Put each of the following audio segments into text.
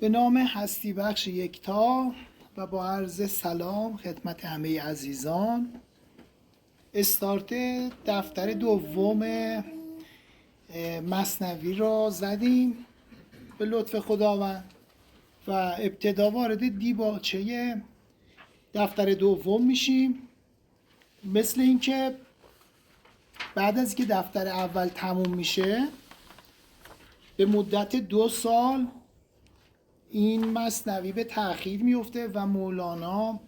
به نام هستی بخش یکتا و با عرض سلام خدمت همه عزیزان. استارت دفتر دوم مثنوی را زدیم به لطف خداوند و ابتدا وارد دیباچه دفتر دوم میشیم. مثل اینکه بعد از که دفتر اول تموم میشه به مدت 2 سال این مثنوی به تأخیر میفته و مولانا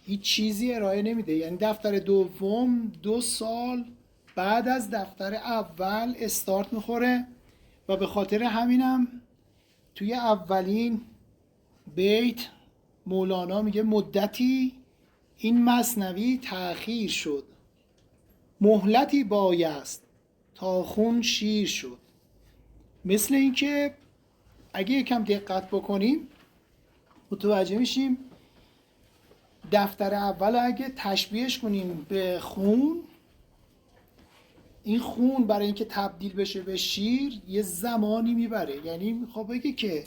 هیچ چیزی ارائه نمیده. یعنی دفتر دوم 2 سال بعد از دفتر اول استارت میخوره و به خاطر همینم توی اولین بیت مولانا میگه مدتی این مثنوی تأخیر شد، مهلتی بایست تا خون شیر شد. مثل اینکه اگه یکم دقت بکنیم متوجه میشیم دفتر اول اگه تشبیهش کنیم به خون، این خون برای اینکه تبدیل بشه به شیر یه زمانی میبره. یعنی میخواد بگه که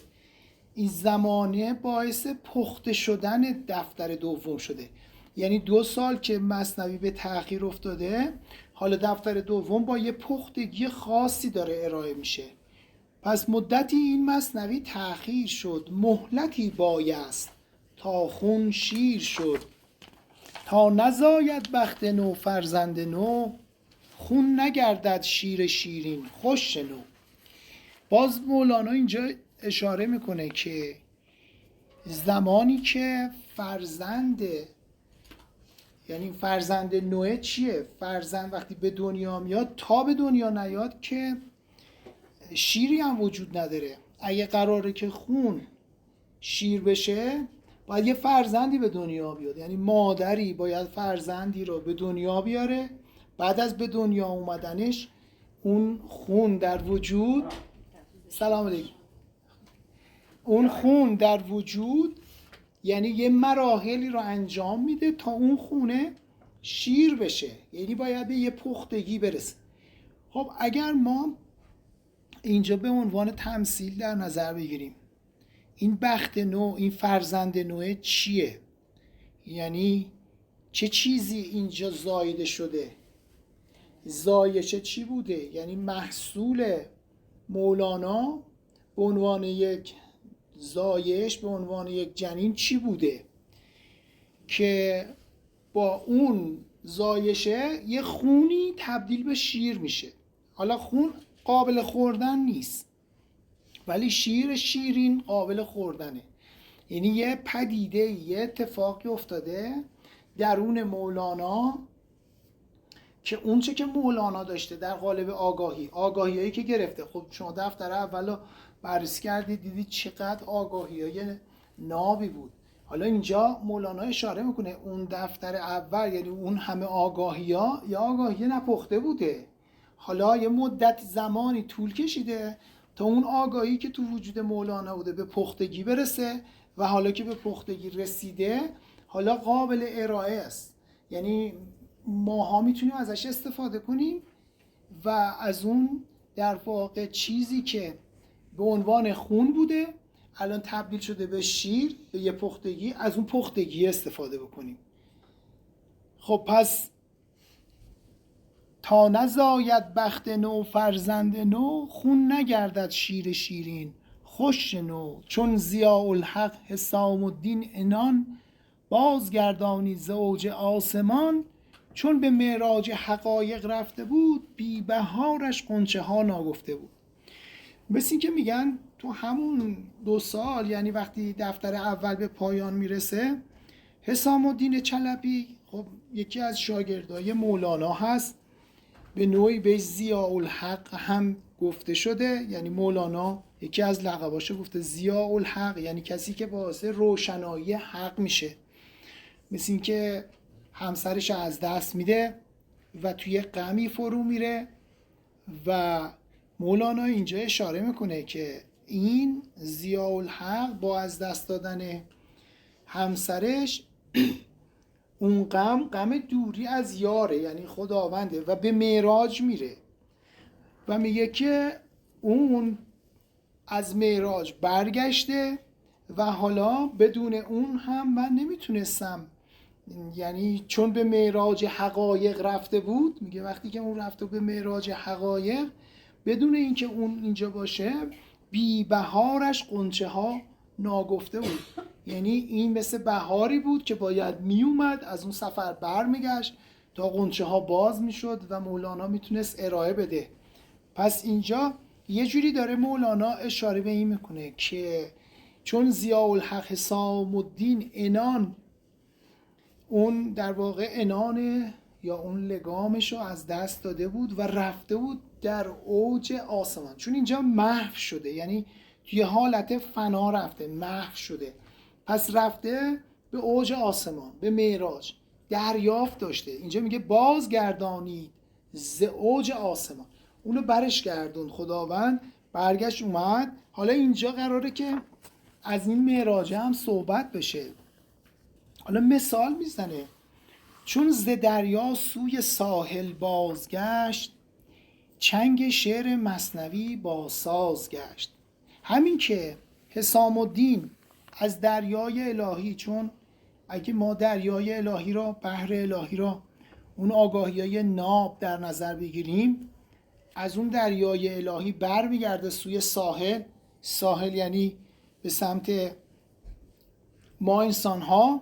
این زمانه باعث پخته شدن دفتر دوم شده. یعنی 2 سال که مثنوی به تأخیر افتاده، حالا دفتر دوم با یه پختگی خاصی داره ارائه میشه. پس مدتی این مثنوی تأخیر شد، مهلتی بایست تا خون شیر شد، تا نزاید بخت نو فرزند نو، خون نگردد شیر شیرین خوش شنو. باز مولانا اینجا اشاره میکنه که زمانی که فرزند، یعنی فرزند نوع چیه؟ فرزند وقتی به دنیا میاد تا به دنیا نیاد که شیری هم وجود نداره. اگه قراره که خون شیر بشه باید یه فرزندی به دنیا بیاد. یعنی مادری باید فرزندی رو به دنیا بیاره، بعد از به دنیا اومدنش اون خون در وجود، سلام علیکم، اون خون در وجود یعنی یه مراحلی رو انجام میده تا اون خونه شیر بشه. یعنی باید به یه پختگی برسه. خب اگر ما اینجا به عنوان تمثیل در نظر بگیریم این بخت نو، این فرزند نوع چیه؟ یعنی چه چیزی اینجا زایده شده؟ زایشه چی بوده؟ یعنی محصول مولانا به عنوان یک زایش، به عنوان یک جنین چی بوده که با اون زایشه یه خونی تبدیل به شیر میشه. حالا خون قابل خوردن نیست ولی شیر شیرین قابل خوردنه. یعنی یه پدیده، یه اتفاقی افتاده درون مولانا که اونچه که مولانا داشته در قالب آگاهیایی که گرفته. خب شما دفتر اولو بررسی کردید دیدید چقدر آگاهیای نابی بود. حالا اینجا مولانا اشاره میکنه اون دفتر اول، یعنی اون همه آگاهی‌ها یا آگاهی نپخته بوده. حالا یه مدت زمانی طول کشیده تا اون آگاهی که تو وجود مولانا بوده به پختگی برسه و حالا که به پختگی رسیده حالا قابل ارائه است. یعنی ماها میتونیم ازش استفاده کنیم و از اون در واقع چیزی که به عنوان خون بوده الان تبدیل شده به شیر، به یه پختگی، از اون پختگی استفاده بکنیم. خب پس تا نزاید بخت نو فرزند نو، خون نگردد شیر شیرین خوش نو. چون ضیاء الحق حسام الدین عنان، بازگردانی ز اوج آسمان. چون به معراج حقایق رفته بود، بی بهارش غنچه ها ناگفته بود. مثل این که میگن تو همون 2 سال، یعنی وقتی دفتر اول به پایان میرسه، حسام الدین چلبی خب یکی از شاگردای مولانا هست، به نوعی به ضیاء الحق هم گفته شده. یعنی مولانا یکی از لقباشو گفته ضیاء الحق، یعنی کسی که باعث روشنایی حق میشه. مثل این که همسرش از دست میده و توی غمی فرو میره و مولانا اینجا اشاره میکنه که این ضیاء الحق با از دست دادن همسرش اون غم دوری از یاره، یعنی خداونده، و به معراج میره و میگه که اون از معراج برگشته و حالا بدون اون هم من نمیتونستم، یعنی چون به معراج حقایق رفته بود، میگه وقتی که اون رفته به معراج حقایق بدون اینکه اون اینجا باشه، بی بهارش غنچه ها ناگفته بود. یعنی این مثل بهاری بود که باید میومد از اون سفر برمیگشت تا غنچه ها باز میشد و مولانا میتونست ارائه بده. پس اینجا یه جوری داره مولانا اشاره به این میکنه که چون ضیاءالحق حسام الدین انان، اون در واقع انان یا اون لگامش رو از دست داده بود و رفته بود در اوج آسمان، چون اینجا محو شده، یعنی توی حالت فنا رفته، محو شده، پس رفته به اوج آسمان، به معراج دریافت داشته. اینجا میگه بازگردانید ز اوج آسمان، اونو برش گردون خداوند، برگشت اومد. حالا اینجا قراره که از این معراج هم صحبت بشه. حالا مثال میزنه، چون ز دریا سوی ساحل بازگشت، چنگ شعر مثنوی با ساز گشت. همین که حسام الدین از دریای الهی، چون اگه ما دریای الهی را، بحر الهی را، اون آگاهی‌های ناب در نظر بگیریم، از اون دریای الهی برمیگرده سوی ساحل. ساحل یعنی به سمت ما انسان ها.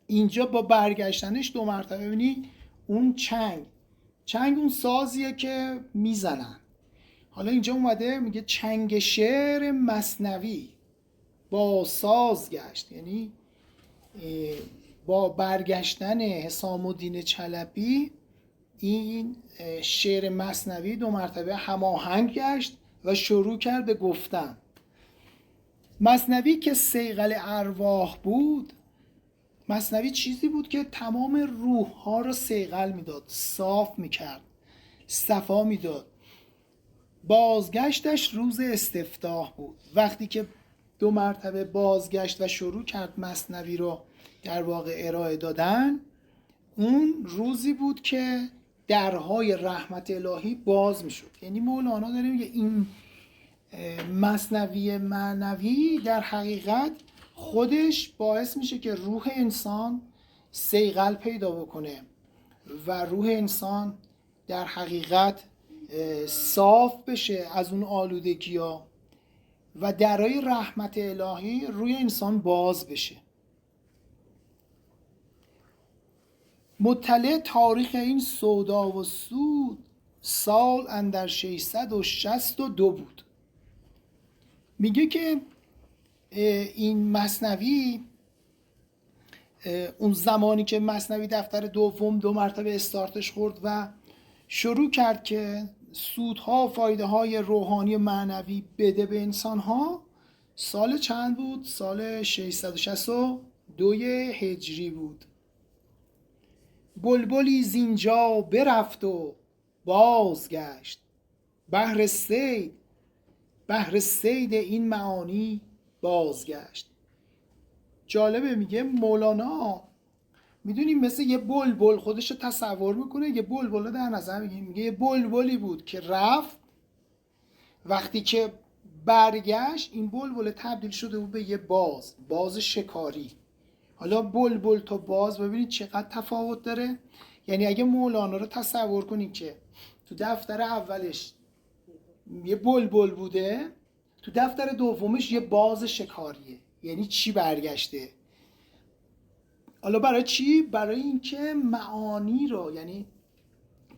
اینجا با برگشتنش دو مرتبه ببینید اون چنگ اون سازیه که میزنن. حالا اینجا اومده میگه چنگ شعر مثنوی با ساز گشت، یعنی با برگشتن حسام الدین چلبی این شعر مثنوی دو مرتبه هماهنگ گشت و شروع کرد به گفتن. مثنوی که صیقل ارواح بود، مثنوی چیزی بود که تمام روح ها رو صیقل میداد، صاف میکرد، صفا میداد. بازگشتش روز استفتاح بود. وقتی که دو مرتبه بازگشت و شروع کرد مثنوی رو در واقع ارائه دادن، اون روزی بود که درهای رحمت الهی باز میشد. یعنی مولانا داره میگه این مثنوی معنوی در حقیقت خودش باعث میشه که روح انسان صیقل پیدا بکنه و روح انسان در حقیقت صاف بشه از اون آلودگی‌ها و درای رحمت الهی روی انسان باز بشه. مطلع تاریخ این سودا و سود، سال اندر 662 بود. میگه که این مثنوی، اون زمانی که مثنوی دفتر دوم دو مرتبه استارتش خورد و شروع کرد که سودها فایده های روحانی و معنوی بده به انسان ها، سال چند بود؟ سال 662 هجری بود. بلبلی زینجا برفت و بازگشت، بهر صید این معانی بازگشت. جالبه، میگه مولانا میدونیم مثل یه بلبل خودش رو تصور میکنه، یه بلبل رو در نظر میگیره، میگه یه بلبلی بود که رفت، وقتی که برگشت این بلبل تبدیل شده بود به یه باز شکاری. حالا بلبل تا باز ببینید چقدر تفاوت داره. یعنی اگه مولانا رو تصور کنید که تو دفتر اولش یه بلبل بوده، تو دفتر دومش یه باز شکاریه، یعنی چی برگشته؟ حالا برای چی؟ برای اینکه معانی رو، یعنی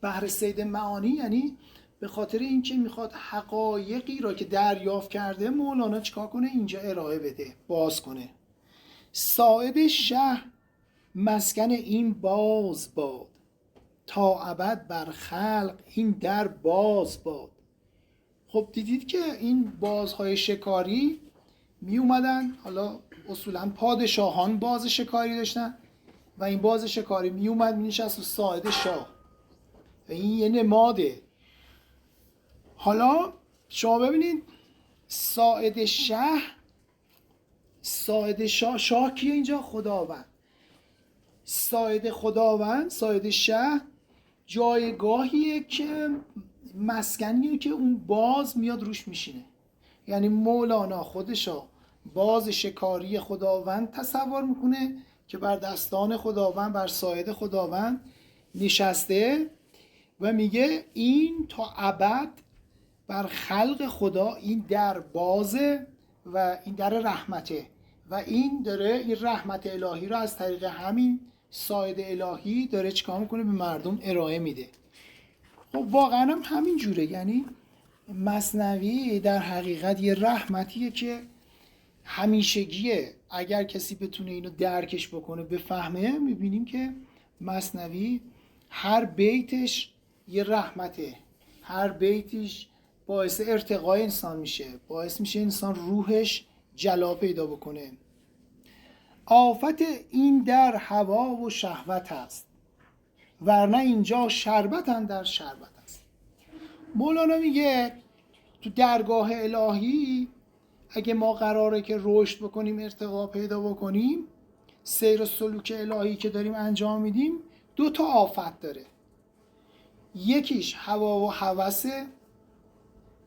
بحر صید معانی، یعنی به خاطر اینکه میخواد حقایقی را که دریافت کرده مولانا چیکار کنه؟ اینجا ارائه بده، باز کنه. ساعد شه مسکن این باز باد، تا ابد بر خلق این در باز باد. خب دیدید که این بازهای شکاری می اومدن، حالا اصولا پادشاهان باز شکاری داشتن و این باز شکاری می اومد می نشست و ساعد شاه و این یه نماده. حالا شما ببینید ساعد شاه کیه اینجا؟ خداوند. ساعد شه جایگاهیه که مسکنیه که اون باز میاد روش میشینه. یعنی مولانا خودشو باز شکاری خداوند تصور میکنه که بر دستان خداوند، بر ساعد خداوند نشسته و میگه این تا ابد بر خلق خدا این در بازه و این در رحمته و این داره این رحمت الهی رو از طریق همین ساعد الهی داره چیکار میکنه، به مردم ارائه میده. خب واقعا هم همین جوره، یعنی مثنوی در حقیقت یه رحمتیه که همیشگیه. اگر کسی بتونه اینو درکش بکنه، بفهمه، میبینیم که مثنوی هر بیتش یه رحمته، هر بیتش باعث ارتقای انسان میشه، باعث میشه انسان روحش جلا پیدا بکنه. آفت این در هوا و شهوت است، ورنه اینجا شربت اندر شربت است. مولانا میگه تو درگاه الهی اگه ما قراره که رشد بکنیم، ارتقا پیدا بکنیم، سیر و سلوک الهی که داریم انجام میدیم 2 تا آفت داره. یکیش هوا و هوسه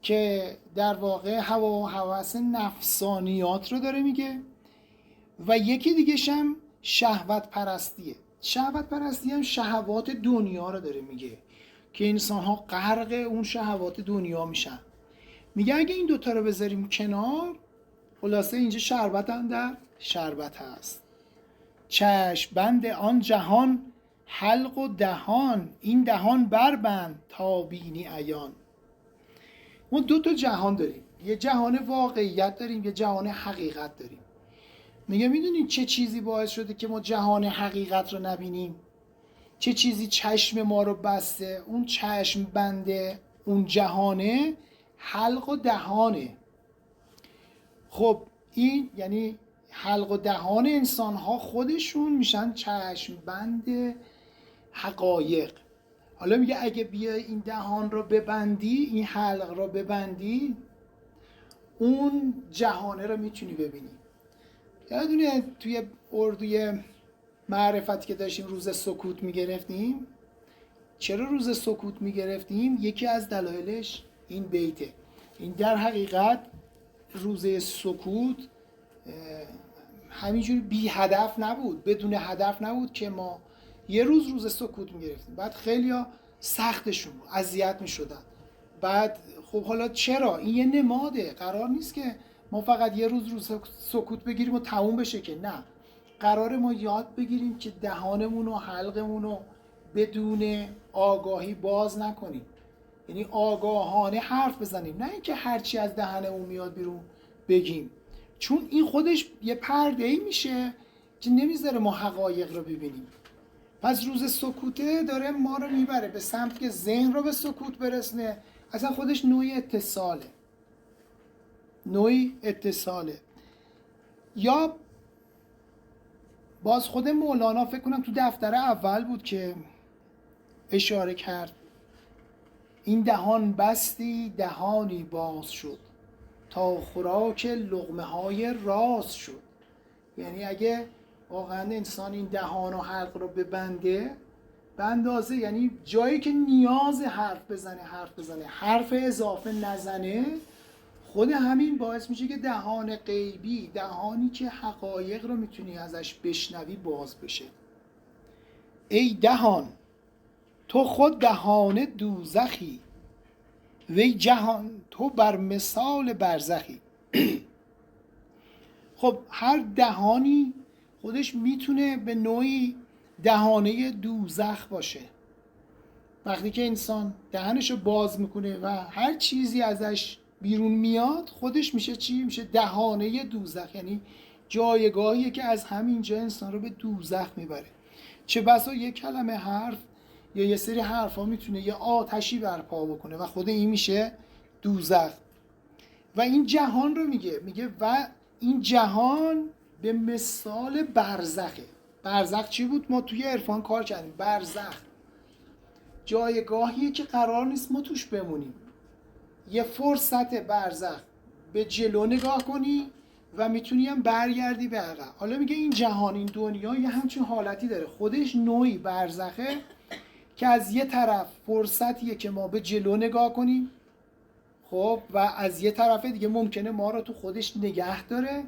که در واقع هوا و هوس نفسانیات رو داره میگه و یکی دیگه‌ش هم شهوت پرستیه. شهوت پرستی هم شهوات دنیا رو داره میگه که انسان ها غرق اون شهوات دنیا میشن. میگه اگه این 2 تا رو بذاریم کنار، خلاصه اینجا شربت هم در شربت هست. چشم بند آن جهان حلق و دهان، این دهان بربند تا بینی عیان. ما 2 تا جهان داریم، یه جهان واقعیت داریم، یه جهان حقیقت داریم. میگه میدونید چه چیزی باعث شده که ما جهان حقیقت رو نبینیم؟ چه چیزی چشم ما رو بسته؟ اون چشم بنده اون جهانه حلق و دهانه. خب این یعنی حلق و دهان انسان ها خودشون میشن چشم بند حقایق. حالا میگه اگه بیای این دهان رو ببندی، این حلق رو ببندی، اون جهانه رو میتونی ببینی. یادونه توی اردوی معرفت که داشتیم روز سکوت میگرفتیم؟ چرا روز سکوت میگرفتیم؟ یکی از دلایلش این بیته. این در حقیقت روز سکوت همینجوری بی هدف نبود، بدون هدف نبود که ما یه روز سکوت میگرفتیم. بعد خیلیا سختشون اذیت میشدن. بعد خب حالا چرا؟ این یه نماده. قرار نیست که ما فقط یه روز سکوت بگیریم و تموم بشه که نه. قراره ما یاد بگیریم که دهانمون و حلقمون رو بدون آگاهی باز نکنیم، یعنی آگاهانه حرف بزنیم، نه اینکه هرچی از دهنمون میاد بیرون بگیم، چون این خودش یه پرده‌ای میشه که نمیذاره ما حقایق رو ببینیم. پس روز سکوته داره ما رو میبره به سمت که ذهن رو به سکوت برسونه. اصلا خودش نوعی اتصاله. یا باز خود مولانا فکر کنم تو دفتر اول بود که اشاره کرد این دهان بستی دهانی باز شد، تا خوراک لقمه های راز شد. یعنی اگه واقعا انسان این دهان و حلق رو ببنده به اندازه، یعنی جایی که نیاز حرف بزنه حرف اضافه نزنه، خود همین باعث میشه که دهان غیبی، دهانی که حقایق رو میتونی ازش بشنوی، باز بشه. ای دهان تو خود دهان دوزخی، وی جهان تو بر مثال برزخی. خب هر دهانی خودش میتونه به نوعی دهانه دوزخ باشه. وقتی که انسان دهنشو باز میکنه و هر چیزی ازش بیرون میاد، خودش میشه چی؟ میشه دهانه دوزخ، یعنی جایگاهیه که از همینجا انسان رو به دوزخ میبره. چه بسا یک کلمه حرف یا یه سری حرفا میتونه یه آتشی برپا بکنه و خود این میشه دوزخ. و این جهان رو میگه و این جهان به مثال برزخه. برزخ چی بود؟ ما توی عرفان کار کردیم. برزخ جایگاهیه که قرار نیست ما توش بمونیم. یه فرصت برزخ، به جلو نگاه کنی و میتونی هم برگردی به عقب. حالا میگه این جهان، این دنیا یه همچین حالتی داره، خودش نوعی برزخه که از یه طرف فرصتیه که ما به جلو نگاه کنیم، خب و از یه طرف دیگه ممکنه ما رو تو خودش نگه داره،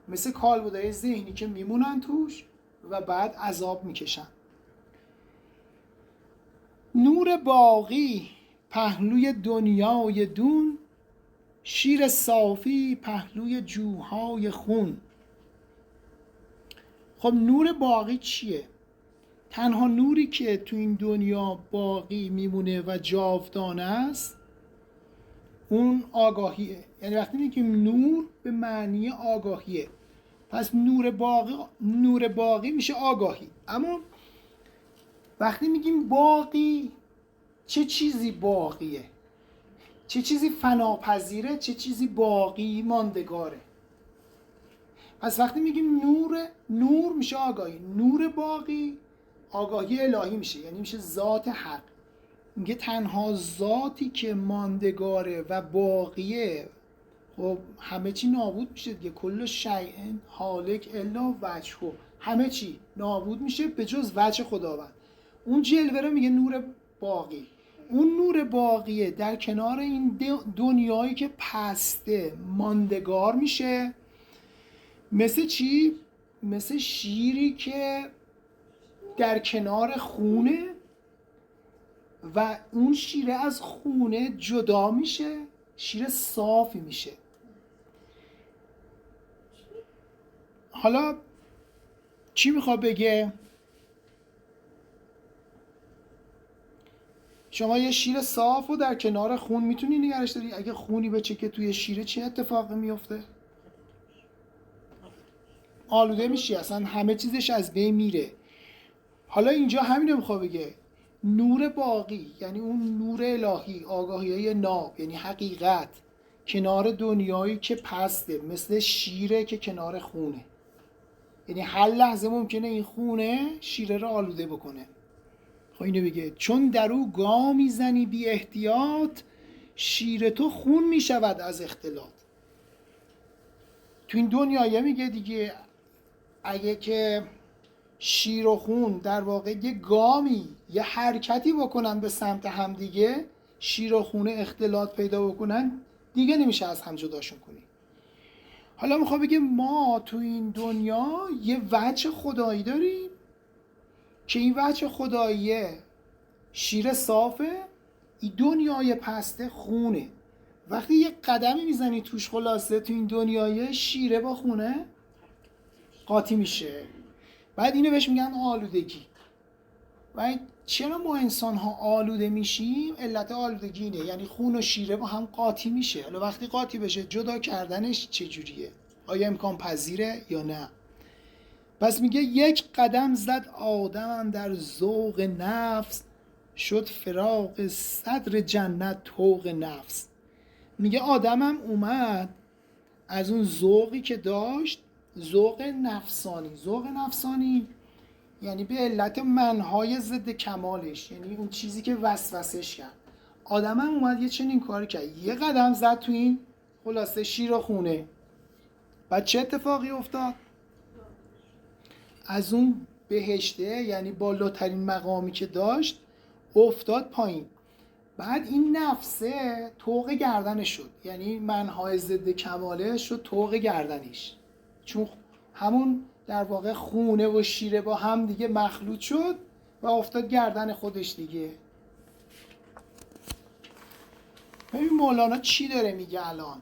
مثل کالبدهای ذهنی که میمونن توش و بعد عذاب میکشن. نور باقی پهلوی دنیای دون، شیر صافی پهلوی جوهای خون. خب نور باقی چیه؟ تنها نوری که تو این دنیا باقی میمونه و جاودانه است اون آگاهیه. یعنی وقتی میگیم نور به معنی آگاهیه، پس نور باقی میشه آگاهی. اما وقتی میگیم باقی، چه چیزی باقیه؟ چه چیزی فناپذیره؟ چه چیزی باقی ماندگاره؟ پس وقتی میگیم نور میشه آگاهی. نور باقی آگاهی الهی میشه، یعنی میشه ذات حق. میگه تنها ذاتی که ماندگاره و باقیه، خب همه چی نابود میشه دیگه. کل شیء هالک الا وجهه، همه چی نابود میشه به جز وجه خداوند. اون جلوه رو میگه نور باقی. اون نور باقیه در کنار این دنیایی که پسته ماندگار میشه. مثل چی؟ مثل شیری که در کنار خونه و اون شیره از خونه جدا میشه، شیر صافی میشه. حالا چی میخواد بگه؟ شما یه شیر صاف رو در کنار خون میتونی نگرش داری؟ اگه خونی بچکه توی شیره چه اتفاقی میفته؟ آلوده میشی، اصلا همه چیزش از بین میره. حالا اینجا همین رو میخواد بگه. نور باقی یعنی اون نور الهی، آگاهی ناب، یعنی حقیقت، کنار دنیایی که پسته، مثل شیره که کنار خونه. یعنی هر لحظه ممکنه این خونه شیره رو آلوده بکنه. خب اینو بگه چون در او گام میزنی بی احتیاط، شیر تو خون میشود از اختلاط. تو این دنیایه میگه دیگه اگه که شیر و خون در واقع یه گامی، یه حرکتی بکنن به سمت هم دیگه، شیر و خونه اختلاط پیدا بکنن، دیگه نمیشه از هم جداشون کنی. حالا میخوام بگه ما تو این دنیا یه وجه خدایی داریم که این وجه خداییه شیر صافه، این دنیای پسته خونه. وقتی یه قدمی میزنی توش، خلاصه تو این دنیای شیره با خونه قاطی میشه. بعد اینو بهش میگن آلودگی. و چرا ما انسان ها آلوده میشیم؟ علت آلودگی اینه، یعنی خون و شیره با هم قاطی میشه. حالا وقتی قاطی بشه جدا کردنش چجوریه؟ آیا امکان پذیره یا نه؟ پس میگه یک قدم زد آدم در ذوق نفس، شد فراق صدر جنت طوق نفس. میگه آدمم اومد از اون ذوقی که داشت، ذوق نفسانی یعنی به علت منهای ضد کمالش، یعنی اون چیزی که وسوسش کرد. آدمم اومد یه چنین کاری کرد، یه قدم زد تو این خلاصه شیر و خونه. بعد چه اتفاقی افتاد؟ از اون بهشته، یعنی بالاترین مقامی که داشت، افتاد پایین. بعد این نفسه طوق گردنش شد، یعنی منهای ضد کمالش شد طوق گردنش، چون همون در واقع خونه و شیره با هم دیگه مخلوط شد و افتاد گردن خودش دیگه. ببین مولانا چی داره میگه الان.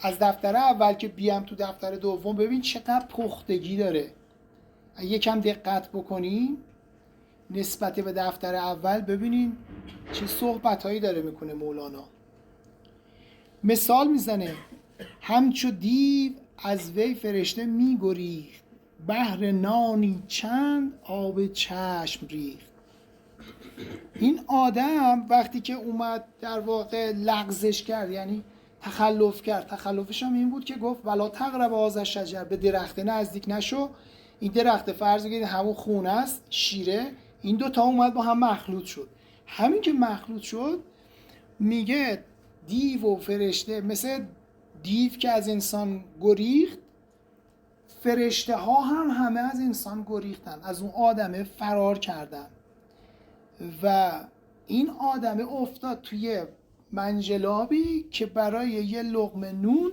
از دفتر اول که بیام تو دفتر دوم ببین چقدر پختگی داره. یکم دقت بکنیم نسبت به دفتر اول، ببینین چه صحبتایی داره میکنه مولانا. مثال میزنه همچو دیو از وی فرشته میگریخت، بهر نانی چند آب چشم ریخت. این آدم وقتی که اومد در واقع لغزش کرد، یعنی تخلف کرد، تخلفش هم این بود که گفت ولا تقرب هذا شجر، به درخت نزدیک نشو. این درخت فرض کنید همون خونه است، شیره، این دو تا اومد با هم مخلوط شد. همین که مخلوط شد میگه دیو و فرشته، مثل دیو که از انسان گریخت، فرشته ها هم همه از انسان گریختن، از اون آدمه فرار کردن و این آدمه افتاد توی منجلابی که برای یه لقمه نون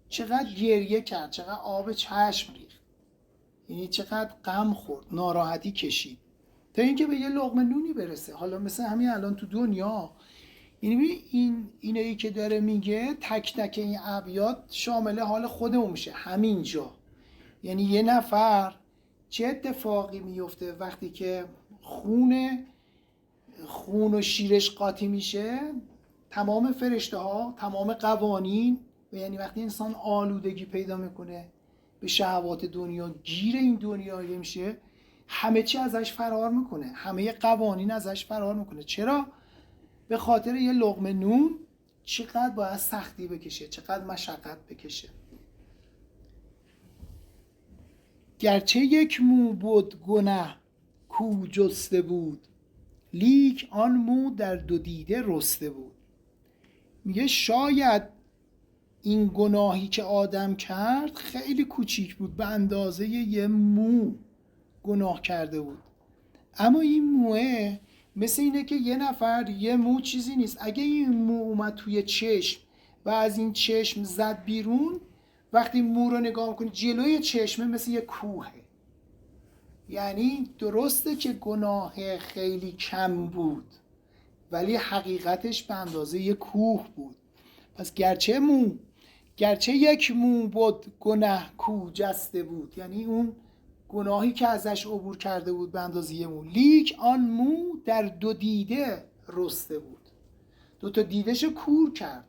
چقدر گریه کرد، چقدر آب چشم ریخت، یعنی چقدر غم خورد، ناراحتی کشید تا اینکه به یه لقمه نونی برسه. حالا مثل همین الان تو دنیا، یعنی اینایی که داره میگه تک تک این ابیات شامل حال خودمون میشه همینجا. یعنی یه نفر چه اتفاقی میفته وقتی که خون و شیرش قاطی میشه؟ تمام فرشته ها، تمام قوانین، و یعنی وقتی انسان آلودگی پیدا میکنه به شهوات دنیا، گیر این دنیایی میشه، همه چی ازش فرار میکنه، همه قوانین ازش فرار میکنه. چرا؟ به خاطر یه لقمه نون چقدر باید سختی بکشه، چقدر مشقت بکشه. گرچه یک مو بود گنه کو جسته بود، لیک آن مو در دو دیده رسته بود. میگه شاید این گناهی که آدم کرد خیلی کوچیک بود، به اندازه یه مو گناه کرده بود، اما این موه مثل اینه که یه نفر، یه مو چیزی نیست، اگه این مو اومد توی چشم و از این چشم زد بیرون، وقتی مو رو نگاه میکنی جلوی چشمه مثل یه کوهه. یعنی درسته که گناه خیلی کم بود ولی حقیقتش به اندازه یه کوه بود. پس گرچه یک مو بود گناه کو جسته بود، یعنی اون گناهی که ازش عبور کرده بود به اندازه یه مو، لیک آن مو در دو دیده رسته بود، دو تا دیدهشو کور کرد.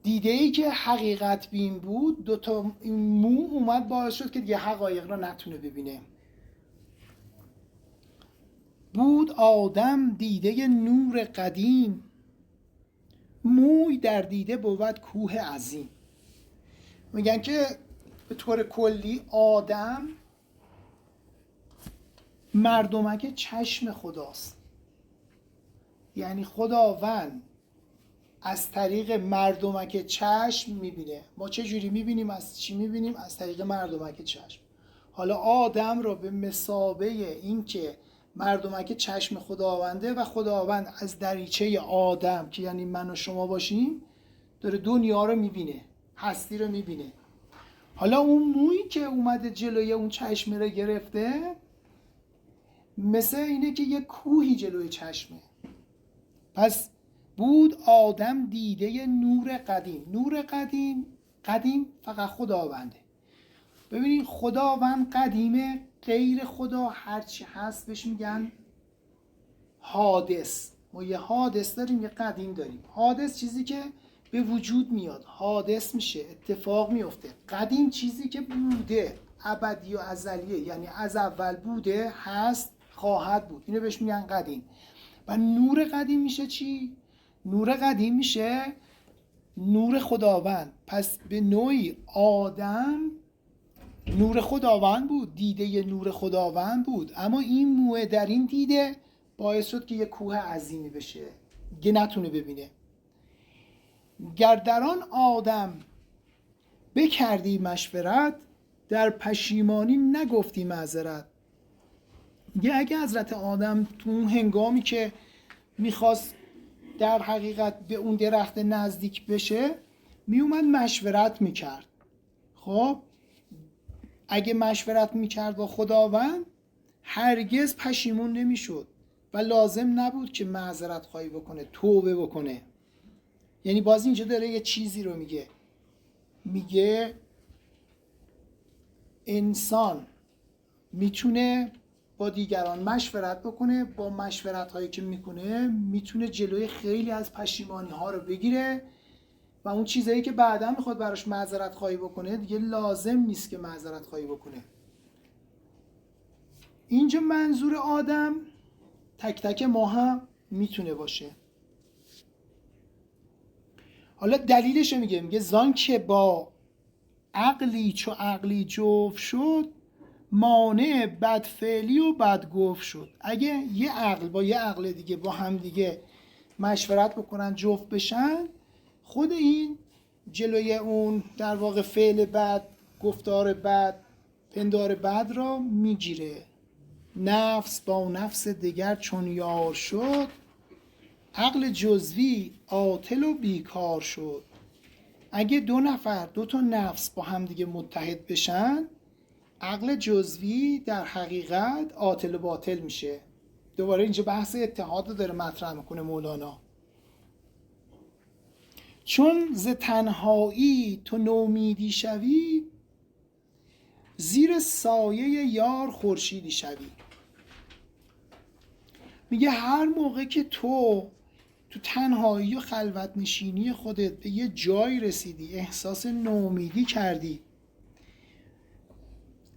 دیده ای که حقیقت بین بود، دو تا مو اومد باعث شد که دیگه حقایق را نتونه ببینه. بود آدم دیده نور قدیم، موی در دیده بود کوه عظیم. میگن که به طور کلی آدم مردمک چشم خداست. یعنی خداوند از طریق مردمک چشم میبینه. ما چه جوری میبینیم؟ از چی میبینیم؟ از طریق مردمک چشم. حالا آدم رو به مثابه این که مردمک چشم خداونده و خداوند از دریچه آدم که یعنی من و شما باشیم داره دنیا رو میبینه، هستی رو میبینه. حالا اون مویی که اومده جلوی اون چشمه رو گرفته مثل اینه که یه کوهی جلوی چشمه. پس بود آدم دیده نور قدیم. نور قدیم فقط خداونده. ببینید خداوند قدیمه، غیر خدا هرچی هست بهش میگن حادث. ما یه حادث داریم، یه قدیم داریم. حادث چیزی که به وجود میاد، حادث میشه، اتفاق میفته. قدیم چیزی که بوده، ابدی و ازلیه، یعنی از اول بوده، هست، خواهد بود. اینو بهش میگن قدیم. و نور قدیم میشه چی؟ نور قدیم میشه نور خداوند. پس به نوعی آدم نور خداوند بود، دیده نور خداوند بود، اما این موه در این دیده باعث شد که یه کوه عظیمی بشه، دیگه نتونه ببینه. گر در آن آدم بکردی مشورت، در پشیمانی نگفتی معذرت. یه اگه حضرت آدم تو اون هنگامی که میخواست در حقیقت به اون درخت نزدیک بشه میومد مشورت میکرد، خب اگه مشورت میکرد با خداوند هرگز پشیمون نمیشد و لازم نبود که معذرت خواهی بکنه، توبه بکنه. یعنی باز اینجا داره یه چیزی رو میگه انسان میتونه با دیگران مشورت بکنه، با مشورت هایی که میکنه میتونه جلوی خیلی از پشیمانی ها رو بگیره و اون چیزایی که بعدا میخواد براش معذرت خواهی بکنه دیگه لازم نیست که معذرت خواهی بکنه. اینجا منظور آدم تک تک ما هم میتونه باشه. حالا دلیلش میگه زان که با عقلی چو عقلی جفت شد، مانع بدفعلی و بدگفت شد. اگه یه عقل با یه عقل دیگه با هم دیگه مشورت بکنن، جفت بشن، خود این جلوی اون در واقع فعل بد، گفتار بد، پندار بد را میگیره. نفس با نفس دیگر چون یار شد، عقل جزوی عاطل و بیکار شد. اگه دو تا نفس با هم دیگه متحد بشن، عقل جزوی در حقیقت عاطل و باطل میشه. دوباره اینجا بحث اتحاد رو داره مطرح میکنه مولانا. چون ز تنهایی تو نومیدی شوی، زیر سایه یار خورشیدی شوی. میگه هر موقع که تو تنهایی و خلوت نشینی خودت به یه جایی رسیدی، احساس نومیدی کردی،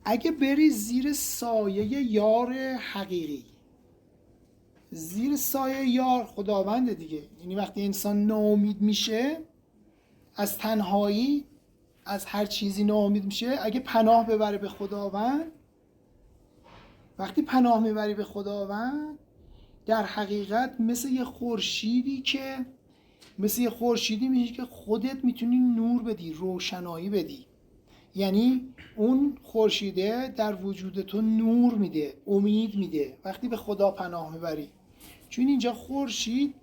اگه بری زیر سایه یار حقیقی، زیر سایه یار خداوند دیگه، یعنی وقتی انسان ناامید میشه از تنهایی، از هر چیزی ناامید میشه، اگه پناه ببره به خداوند، وقتی پناه میبری به خداوند، در حقیقت مثل یه خورشیدی میشه که خودت میتونی نور بدی، روشنایی بدی. یعنی اون خورشیده در وجود تو نور میده، امید میده وقتی به خدا پناه میبری. چون اینجا خورشید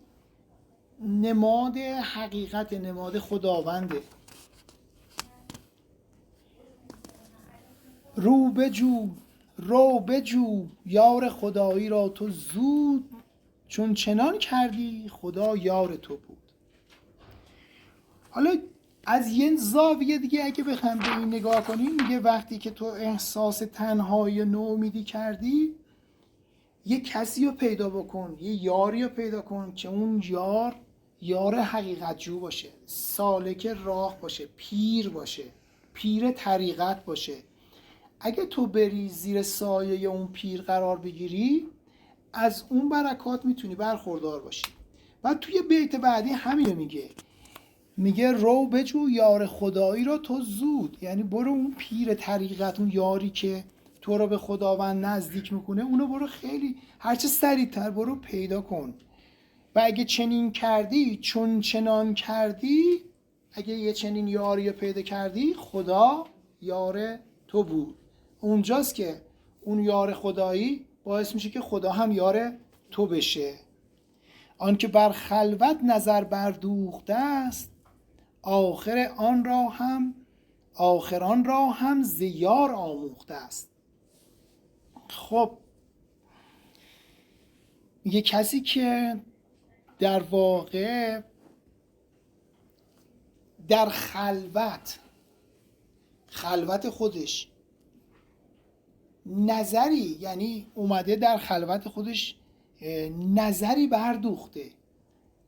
نماد حقیقت، نماد خداونده. رو بجو یار خدایی را تو زود، چون چنان کردی خدا یار تو بود. حالا از یه زاویه دیگه اگه بخوام به این نگاه کنیم، میگه وقتی که تو احساس تنهایی و نومیدی کردی، یه کسی رو پیدا بکن، یه یاری رو پیدا کن که اون یار حقیقت جو باشه، سالک راه باشه، پیر باشه، پیر طریقت باشه. اگه تو بری زیر سایه اون پیر قرار بگیری، از اون برکات میتونی برخوردار باشی. و توی بیت بعدی همینو میگه رو بجو یار خدایی را تو زود، یعنی برو اون پیر طریقت، اون یاری که تو رو به خداوند نزدیک میکنه، اونو برو خیلی هرچه سریعتر برو پیدا کن. و اگه چنین کردی، چون چنان کردی، اگه یه چنین یاری رو پیدا کردی، خدا یار تو بود. اونجاست که اون یار خدایی باعث میشه که خدا هم یار تو بشه. آنکه بر خلوت نظر بردوخته است، آخر آن را هم ز یار آموخته است. خب یه کسی که در واقع در خلوت خودش نظری، یعنی اومده در خلوت خودش نظری بردوخته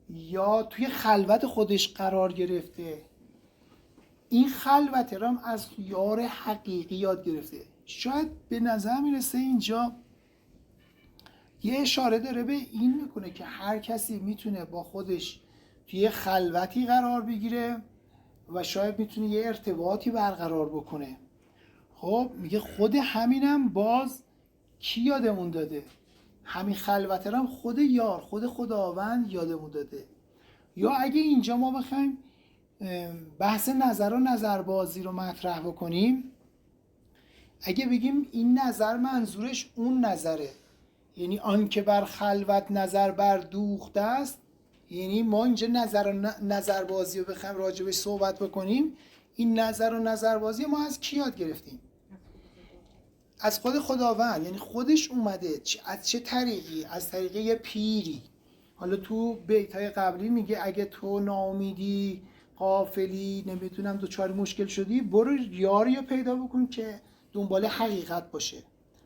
یا توی خلوت خودش قرار گرفته، این خلوت را از یار حقیقی یاد گرفته. شاید به نظر میرسه اینجا یه اشاره داره به این میکنه که هر کسی میتونه با خودش توی خلوتی قرار بگیره و شاید میتونه یه ارتباطی برقرار بکنه. خب میگه خود همینم باز کی یادمون داده؟ همین خلوت هم خود یار، خود خداوند یادمون داده. یا اگه اینجا ما بخوایم بحث نظر و نظربازی رو مطرح بکنیم، اگه بگیم این نظر منظورش اون نظره، یعنی آن که بر خلوت نظر بردوخته است، یعنی ما اینجا نظر و نظربازی رو بخوایم راجبش صحبت بکنیم، این نظر و نظربازی ما از کی یاد گرفتیم؟ از خود خداوند. یعنی خودش اومده از چه طریقی؟ از طریق یه پیری. حالا تو بیت‌های قبلی میگه اگه تو ناامیدی، غافلی، نمیتونم دوچار مشکل شدی، برو یاری رو پیدا بکن که دنبال حقیقت باشه.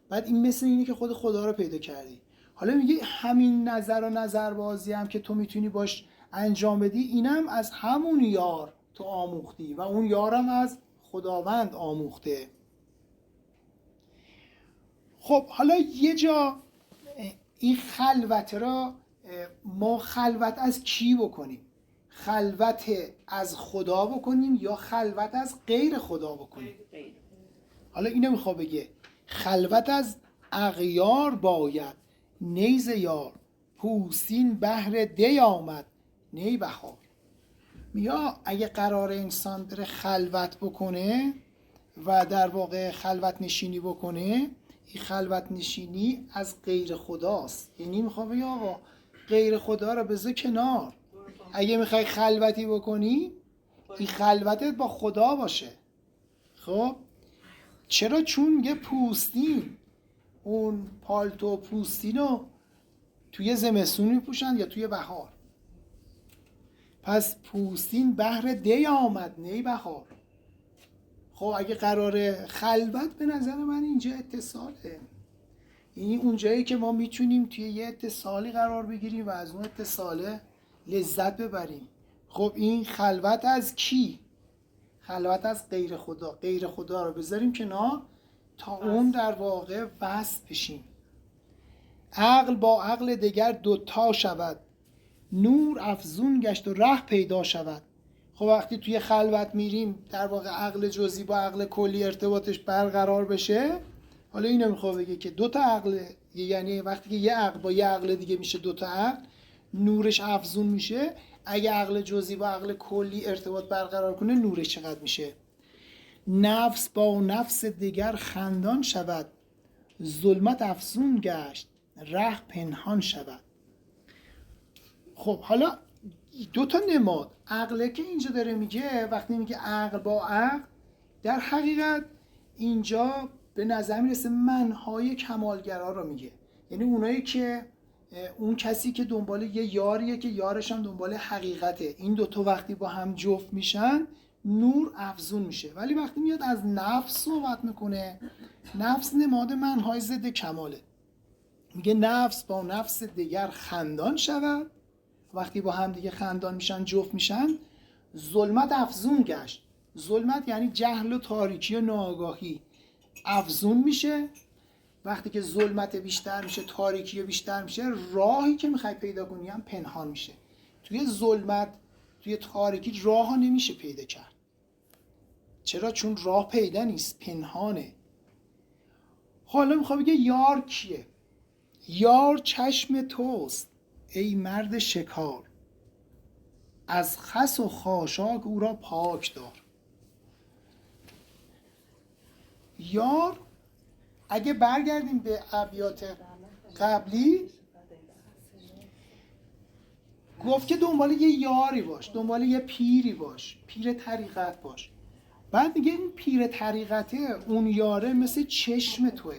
بعد این مثل اینه که خود خدا رو پیدا کردی. حالا میگه همین نظر و نظربازی هم که تو میتونی باش انجام بدی، اینم از همون یار تو آموختی و اون یارم از خداوند آموخته. خب حالا یه جا این خلوت را ما خلوت از کی بکنیم؟ خلوت از خدا بکنیم یا خلوت از غیر خدا بکنیم؟ حالا اینو میخواد بگه خلوت از اغیار باید، نیز یار پوستین بهر دی آمد نی بهار. یا اگه قرار انسان بره خلوت بکنه و در واقع خلوت نشینی بکنه، این خلوت نشینی از غیر خداست. یعنی میخوام بگم آقا غیر خدا رو بذار کنار. اگه میخوای خلوتی بکنی این خلوتت با خدا باشه. خب چرا؟ چون میگه پوستین، اون پالتو پوستین رو توی زمستون میپوشن یا توی بهار. پس پوستین بهر دی آمد نی بهار. خب اگه قراره خلوت، به نظر من اینجا اتصاله. یعنی اونجایی که ما میتونیم توی یه اتصالی قرار بگیریم و از اون اتصاله لذت ببریم. خب این خلوت از کی؟ خلوت از غیر خدا. غیر خدا رو بذاریم کنار تا اون در واقع وصل بشیم. عقل با عقل دیگر دوتا شود، نور افزون گشت و ره پیدا شود. خب وقتی توی خلوت میریم در واقع عقل جزئی با عقل کلی ارتباطش برقرار بشه. حالا اینو میخوام بگه که دو تا عقل، یعنی وقتی که یه عقل با یه عقل دیگه میشه دو تا عقل، نورش افزون میشه. اگه عقل جزئی با عقل کلی ارتباط برقرار کنه نورش چقدر میشه؟ نفس با نفس دیگر خندان شود، ظلمت افزون گشت ره پنهان شود. خب حالا دو تا نماد عقله که اینجا داره میگه. وقتی میگه عقل با عقل، در حقیقت اینجا به نظر میرسه منهای کمالگرا رو میگه. یعنی اونایی که اون کسی که دنبال یه یاریه که یارش هم دنبال حقیقته، این دوتا وقتی با هم جفت میشن نور افزون میشه. ولی وقتی میاد از نفس صحبت میکنه، نفس نماد منهای ضد کماله. میگه نفس با نفس دیگر خندان شود. وقتی با هم دیگه خندان میشن، جفت میشن، ظلمت افزون گشت. ظلمت یعنی جهل و تاریکی و ناآگاهی افزون میشه. وقتی که ظلمت بیشتر میشه، تاریکی بیشتر میشه، راهی که میخوای پیدا کنی هم پنهان میشه. توی ظلمت، توی تاریکی راه ها نمیشه پیدا کرد. چرا؟ چون راه پیدا نیست، پنهانه. حالا میخوام بگه یار کیه؟ یار چشم توست ای مرد شکار، از خس و خاشاک او را پاک دار. یار، اگه برگردیم به ابیات قبلی، گفت که دنبال یه یاری باش، دنبال یه پیری باش، پیر طریقت باش. بعد میگه این پیر طریقته، اون یاره مثل چشم توه.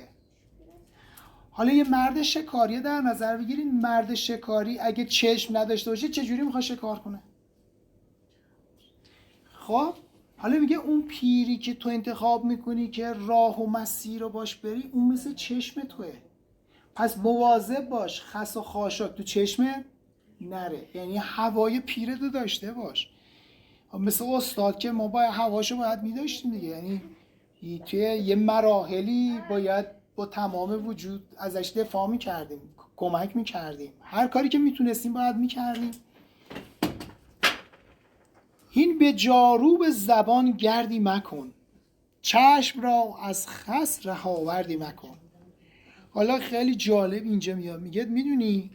حالا یه مرد شکاری در نظر بگیرین. مرد شکاری اگه چشم نداشته باشه چجوری میخواد شکار کنه؟ خب حالا میگه اون پیری که تو انتخاب میکنی که راه و مسیر رو باش بری، اون مثل چشم توه. پس مواظب باش خس و خاشاک تو چشم نره. یعنی هوای پیرتو داشته باش. مثل استاد که ما باید هواشو باید میداشتیم دیگه. یعنی توی یه مراحلی باید با تمام وجود ازش دفاع میکردیم، کمک میکردیم، هر کاری که میتونستیم باید میکردیم. این به جاروب زبان گردی مکن، چشم را از خس رهاوردی مکن. حالا خیلی جالب اینجا میاد، میگه میدونی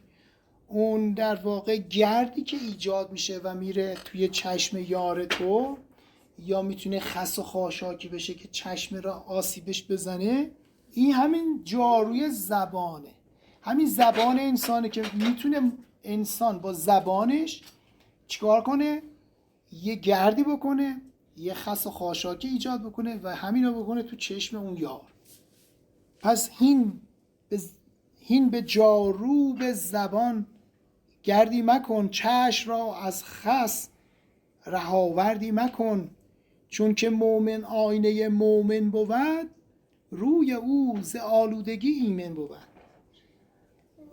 اون در واقع گردی که ایجاد میشه و میره توی چشم یار تو، یا میتونه خس و خاشاکی بشه که چشم را آسیبش بزنه، این همین جاروی زبانه. همین زبان انسانه که میتونه انسان با زبانش چیکار کنه؟ یه گردی بکنه، یه خس و خاشاکی ایجاد بکنه و همین رو بکنه تو چشم اون یار. پس هین به جاروب زبان گردی مکن، چشم را از خس رهاوردی مکن. چون که مومن آینه مومن بود، روی او ز آلودگی ایمن بود.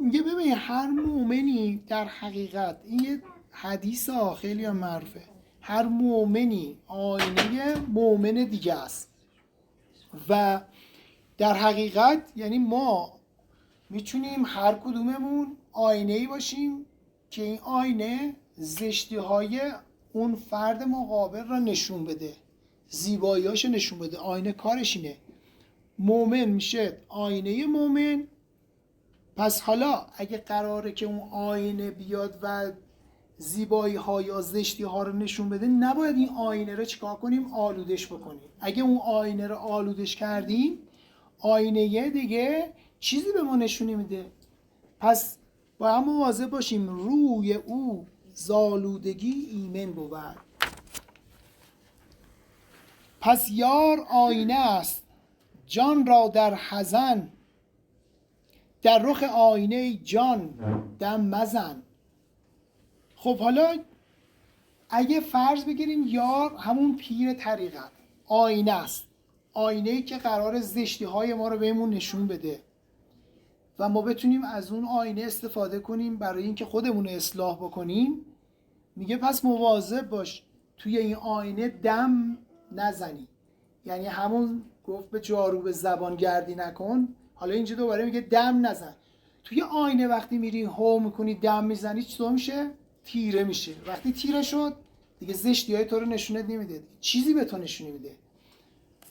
میگه ببین هر مومنی در حقیقت، این یه حدیث خیلی هم معروفه، هر مومنی آینه مومن دیگه است. و در حقیقت یعنی ما میتونیم هر کدوممون آینه‌ای باشیم که این آینه زشتی‌های اون فرد مقابل را نشون بده، زیبایی‌هاش نشون بده. آینه کارش اینه. مومن میشه آینه مومن. پس حالا اگه قراره که اون آینه بیاد و زیبایی‌ها یا زشتی‌ها رو نشون بده، نباید این آینه رو چیکار کنیم؟ آلودش بکنیم. اگه اون آینه رو آلودش کردیم، آینه دیگه چیزی به ما نشون نمیده. پس با هم مواظب باشیم روی او زالودگی ایمن بود. پس یار آینه است جان را در حزن، در رخ آینه جان دم مزن. خب حالا اگه فرض بگیریم یار همون پیر طریقت آینه است، آینه‌ای که قرار زشتی های ما رو بهمون نشون بده و ما بتونیم از اون آینه استفاده کنیم برای اینکه خودمون رو اصلاح بکنیم، میگه پس مواظب باش توی این آینه دم نزنی. یعنی همون گفت به جارو به زبان گردی نکن، حالا اینجا دوباره میگه دم نزن. توی آینه وقتی میری هو میکنی دم میزنی چطور میشه؟ تیره میشه. وقتی تیره شد دیگه زشتی های تو رو نشونت نمیده، چیزی به تو نشون میده.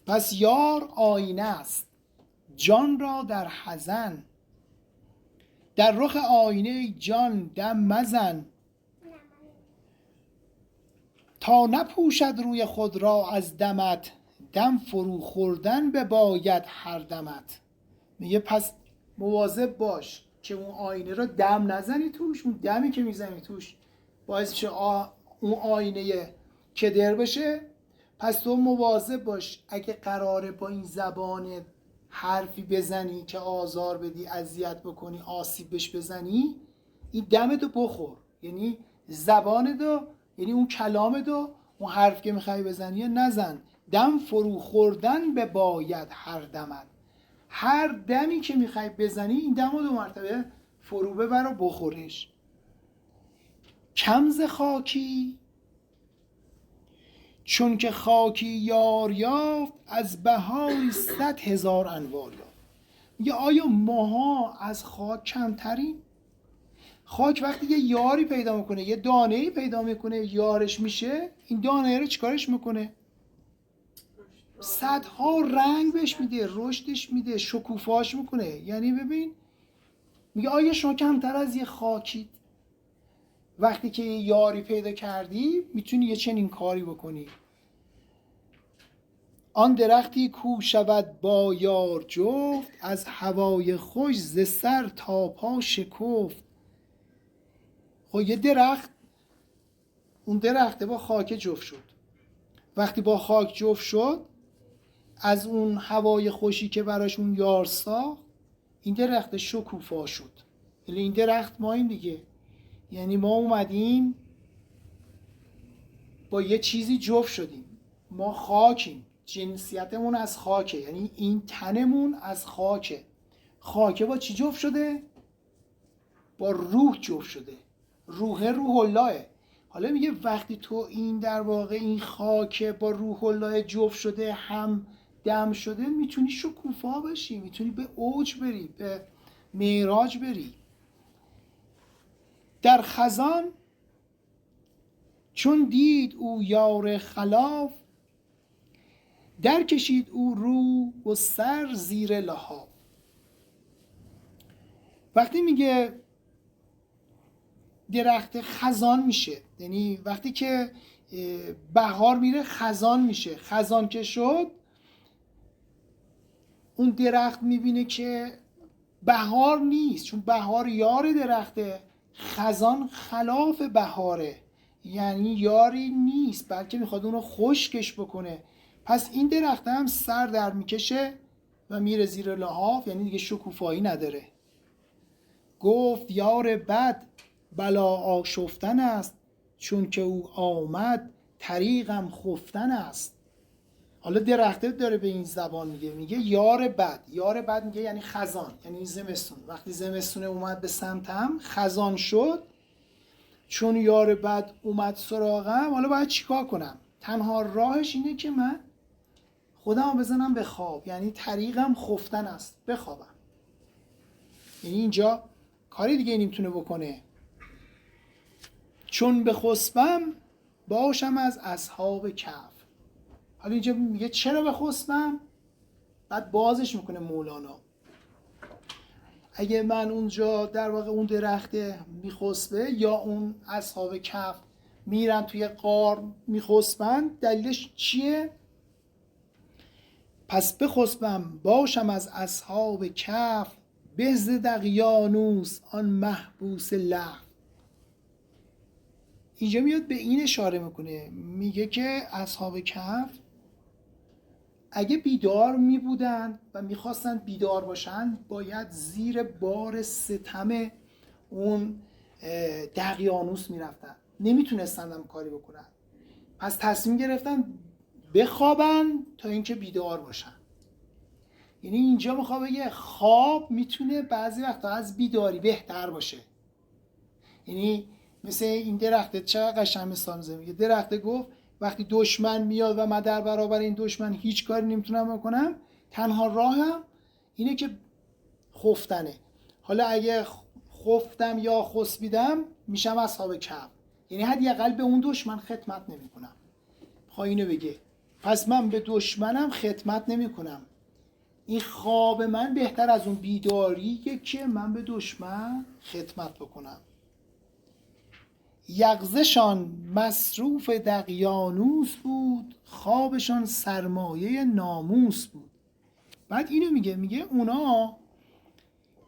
پس یار آینه است جان را در حزن، در رخ آینه جان دم مزن. تا نپوشد روی خود را از دمت، دم فرو خوردن بباید هر دمت. میگه پس مواظب باش که اون آینه رو دم نزنی توش. اون دمی که میزنی توش باعث میشه اون آینه کدر بشه. پس تو مواظب باش اگه قراره با این زبان حرفی بزنی که آزار بدی، اذیت بکنی، آسیب بهش بزنی، این دمتو بخور. یعنی زبانتو، یعنی اون کلامتو، اون حرف که میخوای بزنی نزن. دم فرو خوردن به باید هر دمت. هر دمی که میخوای بزنی این دمو 2 مرتبه فرو ببر و بخورش. کم ز خاکی چون که خاکی یار یافت، از بهاری 100,000 انوار یافت. میگه آیا ماها از خاک کمتریم؟ خاک وقتی یه یاری پیدا میکنه، یه دانه‌ای پیدا میکنه، یارش میشه، این دانه رو چیکارش میکنه؟ صدها رنگ بهش میده، رشدش میده، شکوفاش میکنه. یعنی ببین میگه آیا شما کمتر از یه خاکید؟ وقتی که یه یاری پیدا کردی میتونی یه چنین کاری بکنی. آن درختی کو شود با یار جفت، از هوای خوش ز سر تا پا شکفت. خب یه درخت، اون درخته با خاک جفت شد. وقتی با خاک جفت شد، از اون هوای خوشی که براش اون یار ساخت، این درخت شکوفا شد. یعنی این درخت ما این دیگه، یعنی ما اومدیم با یه چیزی جفت شدیم. ما خاکیم، جنسیتمون از خاکه، یعنی این تنمون از خاکه. خاکه با چی جفت شده؟ با روح جفت شده. روح اللهه. حالا میگه وقتی تو این در واقع این خاکه با روح الله جفت شده، هم دم شده، میتونی شکوفا بشی، میتونی به اوج بری، به معراج بری. در خزان چون دید او یار خلاف، در کشید او رو و سر زیر لحاف. وقتی میگه درخت خزان میشه، یعنی وقتی که بهار میره خزان میشه. خزان که شد، اون درخت میبینه که بهار نیست، چون بهار یار درخته، خزان خلاف بهاره، یعنی یاری نیست، بلکه میخواد اون رو خشکش بکنه. پس این درخت هم سر در میکشه و میره زیر لحاف، یعنی دیگه شکوفایی نداره. گفت یار بد بلا آشفتن است، چون که او آمد طریقم خفتن است. حالا درخته داره به این زبان میگه یار بد. یار بد میگه یعنی خزان، یعنی زمستون. وقتی زمستون اومد به سمتم، خزان شد، چون یار بد اومد سراغم، حالا باید چیکار کنم؟ تنها راهش اینه که من خودمو بزنم به خواب، یعنی طریقم خفتن است، بخوابم. یعنی اینجا کاری دیگه نمیتونه بکنه. چون بخسبم باشم از اصحاب کهف. حالا اینجا میگه چرا بخسبم؟ بعد بازش میکنه مولانا. اگه من اونجا در واقع اون درخت میخسبه یا اون اصحاب کهف میرن توی غار میخسبن، دلیلش چیه؟ پس بخسبم باشم از اصحاب کهف، بز دقیانوس آن محبوس لحو. اینجا میاد به این اشاره میکنه، میگه که اصحاب کهف اگه بیدار میبودن و میخواستن بیدار باشن باید زیر بار ستم اون دقیانوس میرفتن، نمیتونستن هم کاری بکنن، پس تصمیم گرفتن بخوابن تا اینکه بیدار باشن. یعنی اینجا میخواد بگه خواب میتونه بعضی وقتا از بیداری بهتر باشه. یعنی مثل این درخته، چقدر قشنگ مثال میزنه، میگه درخته گفت وقتی دشمن میاد و من در برابر این دشمن هیچ کاری نمیتونم بکنم، تنها راهم اینه که خفتنه. حالا اگه خفتم یا خسبیدم میشم اصحاب کهف، یعنی حداقل به اون دشمن خدمت نمیکنم. اینو بگه پس من به دشمنم خدمت نمیکنم، این خواب من بهتر از اون بیداریه که من به دشمن خدمت بکنم. یغزشان مصروف دقیانوس بود، خوابشان سرمایه ناموس بود. بعد اینو میگه اونا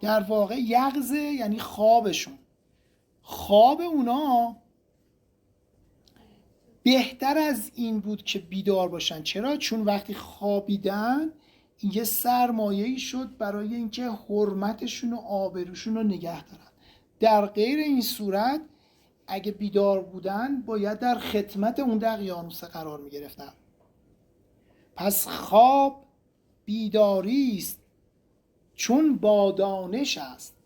در واقع یغزه یعنی خوابشون، خواب اونا بهتر از این بود که بیدار باشن. چرا؟ چون وقتی خوابیدن این یه سرمایه‌ای شد برای اینکه حرمتشون و آبروشون رو نگه دارن. در غیر این صورت اگه بیدار بودن باید در خدمت اون دقیانوس قرار می گرفتن. پس خواب بیداری است چون با دانش است،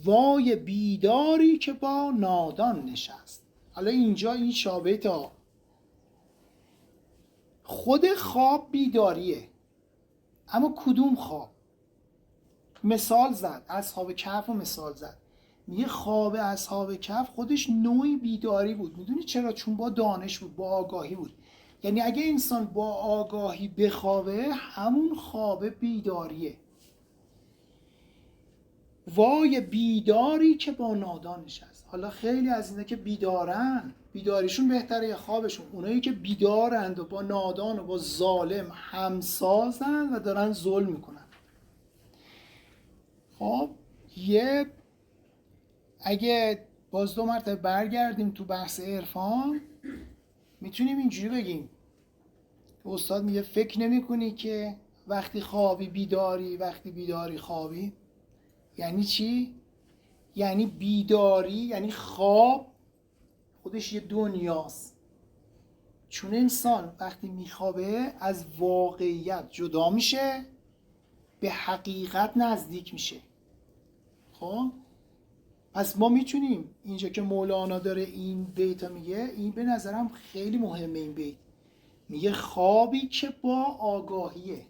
وای بیداری که با نادان نشست. حالا اینجا این شابه تا خود خواب بیداریه، اما کدوم خواب؟ مثال زد، اصحاب کهف رو مثال زد، میگه خواب اصحاب کهف خودش نوعی بیداری بود. میدونی چرا؟ چون با دانش بود، با آگاهی بود. یعنی اگه انسان با آگاهی بخوابه همون خواب بیداریه. وای بیداری که با نادان نشست. حالا خیلی از اینا که بیدارن بیداریشون بهتره یا خوابشون؟ اونایی که بیدارند و با نادان و با ظالم همسازن و دارن ظلم میکنن. خب اگه باز دو مرتبه برگردیم تو بحث عرفان، میتونیم اینجوری بگیم که استاد میگه فکر نمی کنی که وقتی خوابی بیداری، وقتی بیداری خوابی. یعنی چی؟ یعنی بیداری، یعنی خواب خودش یه دنیاست، چون انسان وقتی میخوابه از واقعیت جدا میشه، به حقیقت نزدیک میشه. خب پس ما میتونیم اینجا که مولانا داره این بیت میگه، این به نظرم خیلی مهمه. این بیت میگه خوابی که با آگاهیه.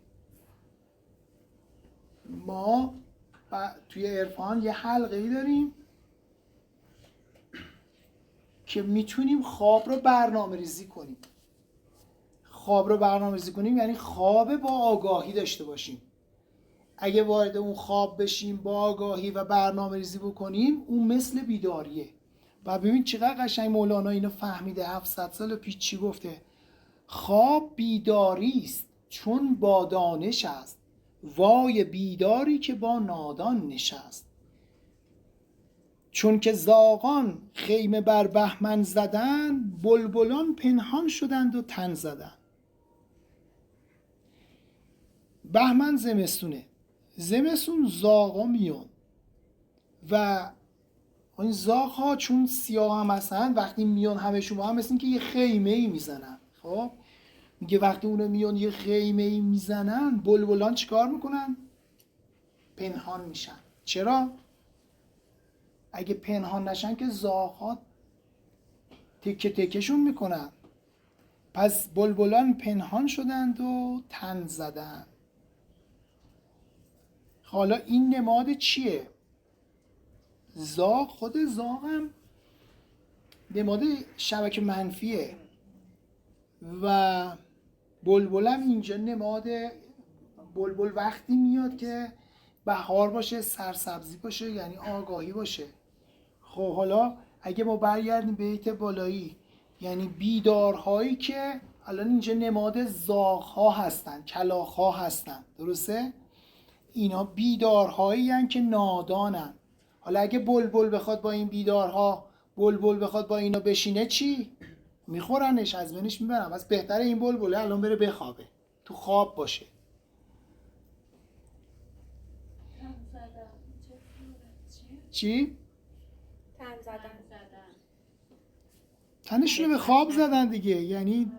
ما توی عرفان یه حلقه‌ای داریم که میتونیم خواب رو برنامه ریزی کنیم. خواب رو برنامه ریزی کنیم یعنی خواب با آگاهی داشته باشیم. اگه وارد اون خواب بشیم با آگاهی و برنامه ریزی بکنیم، اون مثل بیداریه. و ببین چقدر قشنگ مولانا اینو فهمیده. 700 سال پیش چی گفته؟ خواب بیداری است چون با دانش است، وای بیداری که با نادان نشست. چون که زاغان خیمه بر بهمن زدن، بلبلان پنهان شدند و تن زدن. بهمن زمستونه، زمستون زاغا میون و این زاغ ها چون سیاه هم هستن وقتی میون همشون با هم مثل این که یه خیمه ای میزنن. خب میگه وقتی اونو میون یه خیمه ای میزنن، بلبلان چیکار میکنن؟ پنهان میشن. چرا؟ اگه پنهان نشن که زاغ ها تکه تکشون میکنن. پس بلبلان پنهان شدند و تن زدن. حالا این نماد چیه؟ زاغ، خود زاغ هم نماد شبکه منفیه و بلبل هم اینجا نماد، بلبل وقتی میاد که بهار باشه، سرسبزی باشه، یعنی آگاهی باشه. خب حالا اگه ما برگردیم بیت بالایی، یعنی بیدارهایی که الان اینجا نماد زاغ ها هستن، کلاغ ها هستن، درسته؟ اینا بیدارهایی هن که نادانن. حالا اگه بلبل بخواد با این بیدارها، بلبل بخواد با اینا بشینه چی؟ میخورنش، از بینش میبرن. بس بهتره این بلبله الان بره بخوابه، تو خواب باشه. چی؟ تن زدن. تنشون رو به خواب زدن دیگه، یعنی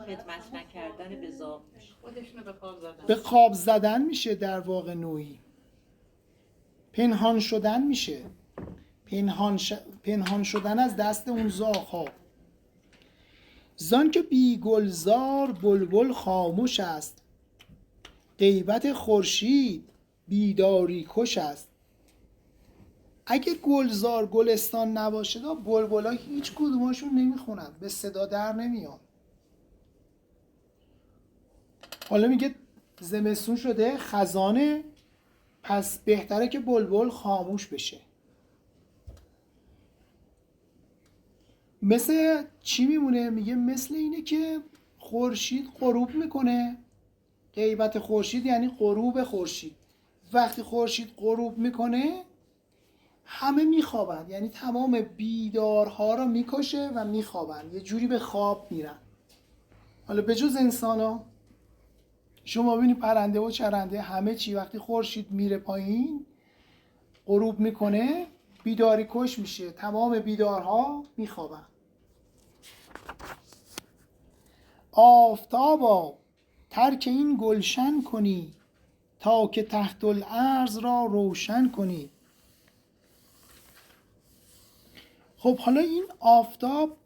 خدمت نکردن به ذات خودشونو به خواب زدن. به خواب زدن میشه در واقع نوعی. پنهان شدن میشه. پنهان شدن از دست اون زاغ‌ها. زان که بی گلزار بلبل خاموش است، غیبت خورشید بیداری کش است. اگه گلزار گلستان نباشه دا بلبلا هیچ کدوماشون نمیخونن، به صدا در نمیان. حالا میگه زمستون شده، خزانه، پس بهتره که بلبل خاموش بشه. مثل چی میمونه؟ میگه مثل اینه که خورشید غروب میکنه. غیبت خورشید یعنی غروب خورشید. وقتی خورشید غروب میکنه همه میخوابن، یعنی تمام بیدارها رو میکشه و میخوابن، یه جوری به خواب میرن. حالا به جز انسان ها شما ببینید پرنده و چرنده همه چی وقتی خورشید میره پایین غروب میکنه بیداری کش میشه، تمام بیدارها میخوابن. آفتابا ترک این گلشن کنی، تا که تحت الارض را روشن کنی. خب حالا این آفتاب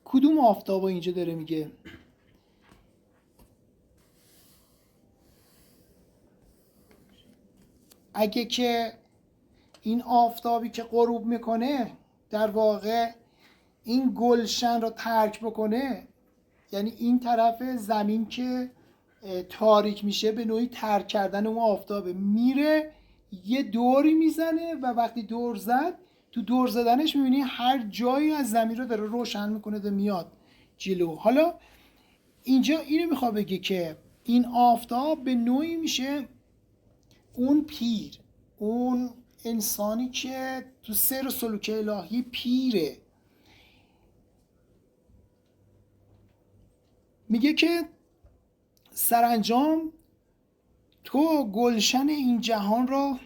کدوم آفتاب اینجا داره میگه؟ اگه که این آفتابی که غروب میکنه در واقع این گلشن رو ترک بکنه، یعنی این طرف زمین که تاریک میشه به نوعی ترک کردن اون آفتابه، میره یه دوری میزنه و وقتی دور زد تو دور زدنش میبینی هر جایی از زمین رو داره روشن میکنه و میاد جلو. حالا اینجا اینو میخواد بگه که این آفتاب به نوعی میشه اون پیر، اون انسانی که تو سیر و سلوک الهی پیره. میگه که سرانجام تو گلشن این جهان را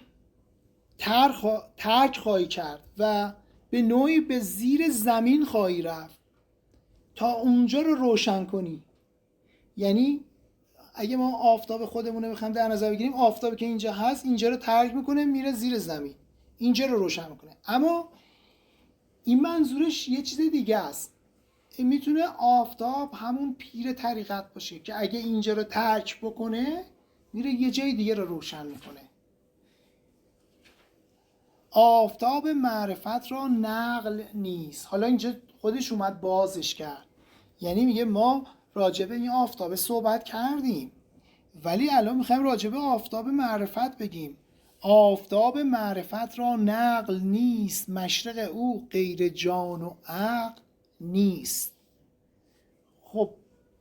ترک خواهی کرد و به نوعی به زیر زمین خواهی رفت تا اونجا رو روشن کنی. یعنی اگه ما آفتاب خودمون رو بخوایم در نظر بگیریم، آفتابی که اینجا هست اینجا رو ترک میکنه میره زیر زمین، اینجا رو روشن میکنه. اما این منظورش یه چیز دیگه است. این میتونه آفتاب همون پیر طریقت باشه که اگه اینجا رو ترک بکنه میره یه جای دیگه رو روشن میکنه. آفتاب معرفت را نقل نیست. حالا اینجا خودش اومد بازش کرد، یعنی میگه ما راجع به این آفتاب صحبت کردیم ولی الان میخوایم راجع به آفتاب معرفت بگیم. آفتاب معرفت را نقل نیست، مشرق او غیر جان و عقل نیست. خب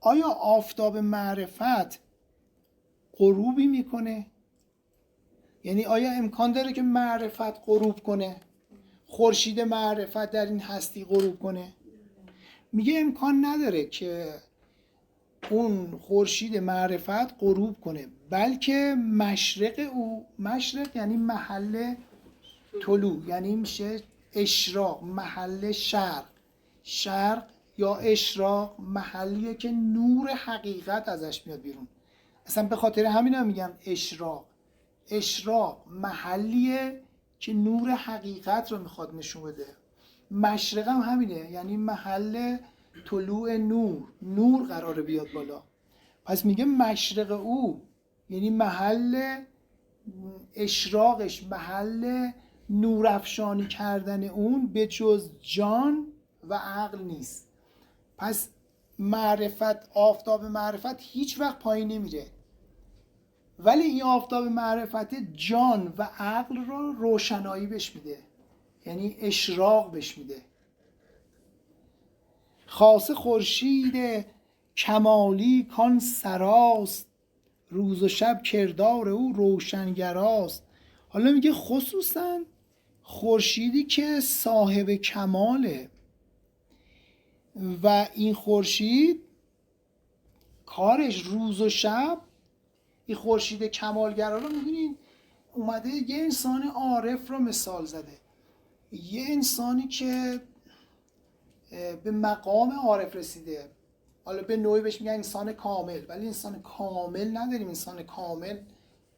آیا آفتاب معرفت غروبی میکنه؟ یعنی آیا امکان داره که معرفت غروب کنه؟ خورشید معرفت در این هستی غروب کنه؟ میگه امکان نداره که اون خورشید معرفت غروب کنه، بلکه مشرق او، مشرق یعنی محل طلوع، یعنی میشه اشراق، محل شرق. شرق یا اشراق محلیه که نور حقیقت ازش میاد بیرون. اصلا به خاطر همین هم میگن اشراق. اشراق محلیه که نور حقیقت رو میخواد نشون بده. مشرق هم همینه، یعنی محل طلوع نور، نور قراره بیاد بالا. پس میگه مشرق او یعنی محل اشراقش، محل نورافشانی کردن اون به جز جان و عقل نیست. پس معرفت، آفتاب معرفت هیچ وقت پایین نمیره، ولی این آفتاب معرفت جان و عقل رو روشنایی بهش میده، یعنی اشراق بهش میده. خاصه خورشید کمالی کان سراست، روز و شب کردار او روشنگراست. حالا میگه خصوصا خورشیدی که صاحب کماله و این خورشید کارش روز و شب، این خورشید کمالگرا رو می‌بینین اومده یه انسان عارف رو مثال زده، یه انسانی که به مقام عارف رسیده. حالا به نوعی بهش میگن انسان کامل، ولی انسان کامل نداریم. انسان کامل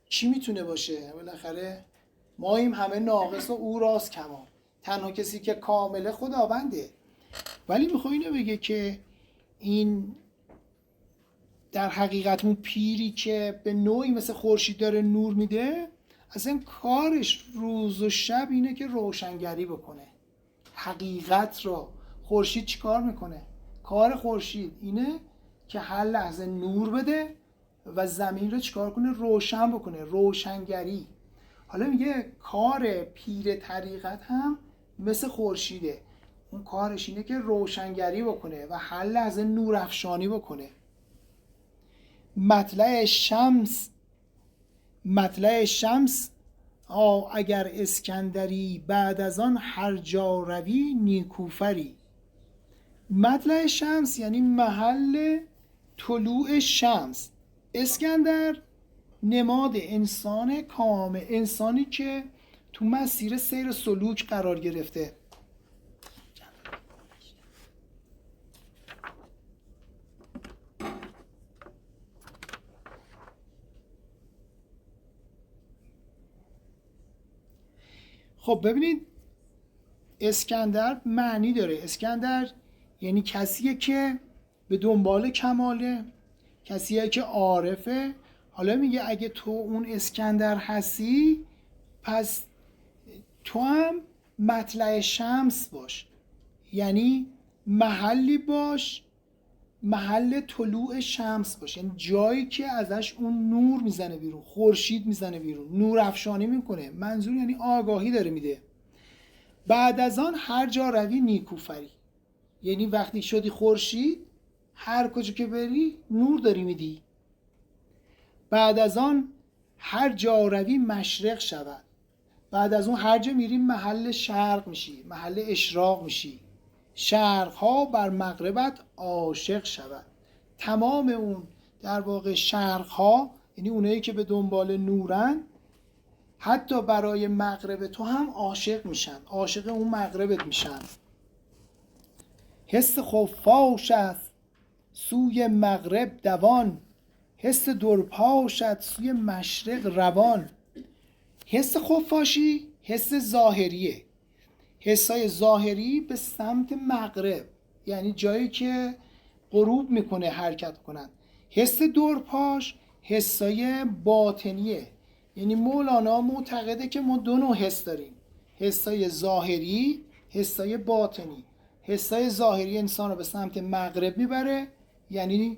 چی میتونه باشه؟ بالاخره ماییم همه ناقص و او راست کمال. تنها کسی که کامله خداونده. ولی میخواد اینو بگه که این در حقیقت اون پیری که به نوعی مثل خورشید داره نور میده، اصلا کارش روز و شب اینه که روشنگری بکنه حقیقت رو. خورشید چی کار میکنه؟ کار خورشید اینه که هر لحظه نور بده و زمین رو چیکار کنه؟ روشن بکنه، روشنگری. حالا میگه کار پیر طریقت هم مثل خورشیده، اون کارش اینه که روشنگری بکنه و هر لحظه نور افشانی بکنه. مطلع شمس اگر اسکندری، بعد از آن هر جا روی نیکوفری. مطلع شمس یعنی محل طلوع شمس. اسکندر نماد انسان کامل، انسانی که تو مسیر سیر سلوک قرار گرفته. خب ببینید اسکندر معنی داره. اسکندر یعنی کسیه که به دنبال کماله، کسیه که عارفه. حالا میگه اگه تو اون اسکندر هستی، پس تو هم مطلع شمس باش، یعنی محلی باش، محل طلوع شمس باش، یعنی جایی که ازش اون نور میزنه بیرون، خورشید میزنه بیرون، نور افشانی میکنه. منظور یعنی آگاهی داره میده. بعد از آن هر جا روی نیکوفری، یعنی وقتی شدی خورشید هر کجا که بری نور داری میدی. بعد از آن هر جا روی مشرق شود، بعد از اون هر جا میری محل شرق میشی، محل اشراق میشی. شرق ها بر مغربت عاشق شود. تمام اون در واقع شرق ها، یعنی اونایی که به دنبال نورن، حتی برای مغرب تو هم عاشق میشن، عاشق اون مغربت میشن. حس خفاش است سوی مغرب دوان، حس درپاشت سوی مشرق روان. حس خفاشی حس ظاهریه. حسای ظاهری به سمت مغرب، یعنی جایی که غروب میکنه حرکت کنن. حس درپاش حسای باطنیه. یعنی مولانا معتقده که ما دو نوع حس داریم، حسای ظاهری، حسای باطنی. حسای ظاهری انسان رو به سمت مغرب میبره، یعنی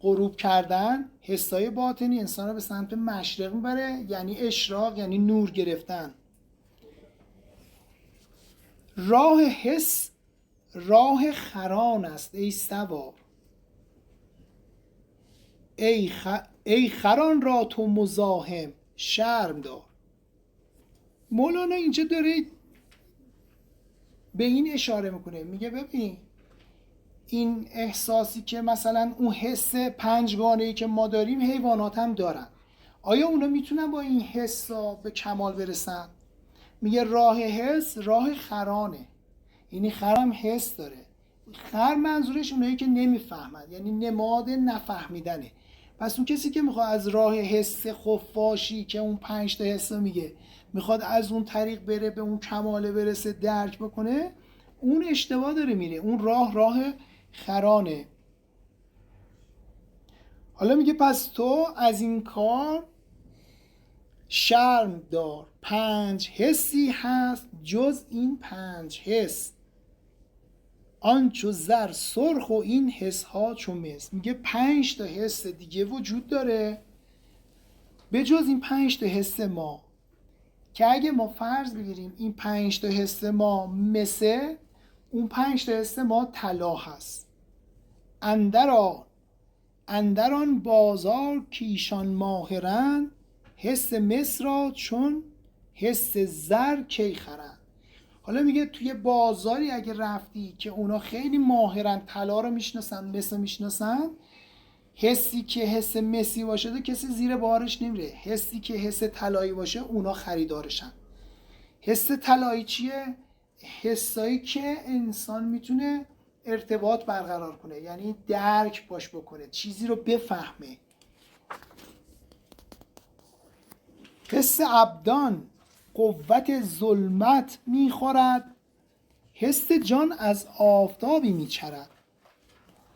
غروب کردن. حسای باطنی انسان رو به سمت مشرق میبره، یعنی اشراق، یعنی نور گرفتن. راه حس راه خران است ای سوار، ای خران را تو مزاحم شرم دار. مولانا اینجا داره به این اشاره میکنه، میگه ببین این احساسی که مثلا اون حس پنجگانه‌ای که ما داریم حیوانات هم دارن، آیا اونا میتونن با این حسا به کمال برسن؟ میگه راه حس راه خرانه، یعنی خرم حس داره. خر منظورش اونایی که نمیفهمن، یعنی نماد نفهمیدنه. پس اون کسی که میخواد از راه حس خفاشی که اون 5 تا حس میگه، میخواد از اون طریق بره به اون کماله برسه، درک بکنه، اون اشتباه داره میره. اون راه خرانه. حالا میگه پس تو از این کار شرم دار. 5 حسی هست جز این 5 حس، آن چو زر سرخ و این حس ها چو مس. میگه 5 تا حس دیگه وجود داره به جز این 5 تا حس ما، که اگه ما فرض بگیریم این 5 تا حس ما مسه، اون 5 تا حس ما طلا هست. اندر آن بازار کیشان ماهرند، حس مس را چون حس زر کی خرند. حالا میگه توی بازاری اگه رفتی که اونا خیلی ماهرن، طلا رو میشناسن، مس رو میشناسن، حسی که حس مسی باشه کسی زیر بارش نمیره، حسی که حس طلایی باشه اونا خریدارشن. حس طلایی چیه؟ حسایی که انسان میتونه ارتباط برقرار کنه، یعنی درک باش بکنه، چیزی رو بفهمه. حس ابدان قوت ظلمت میخورد، حس جان از آفتابی میچرد.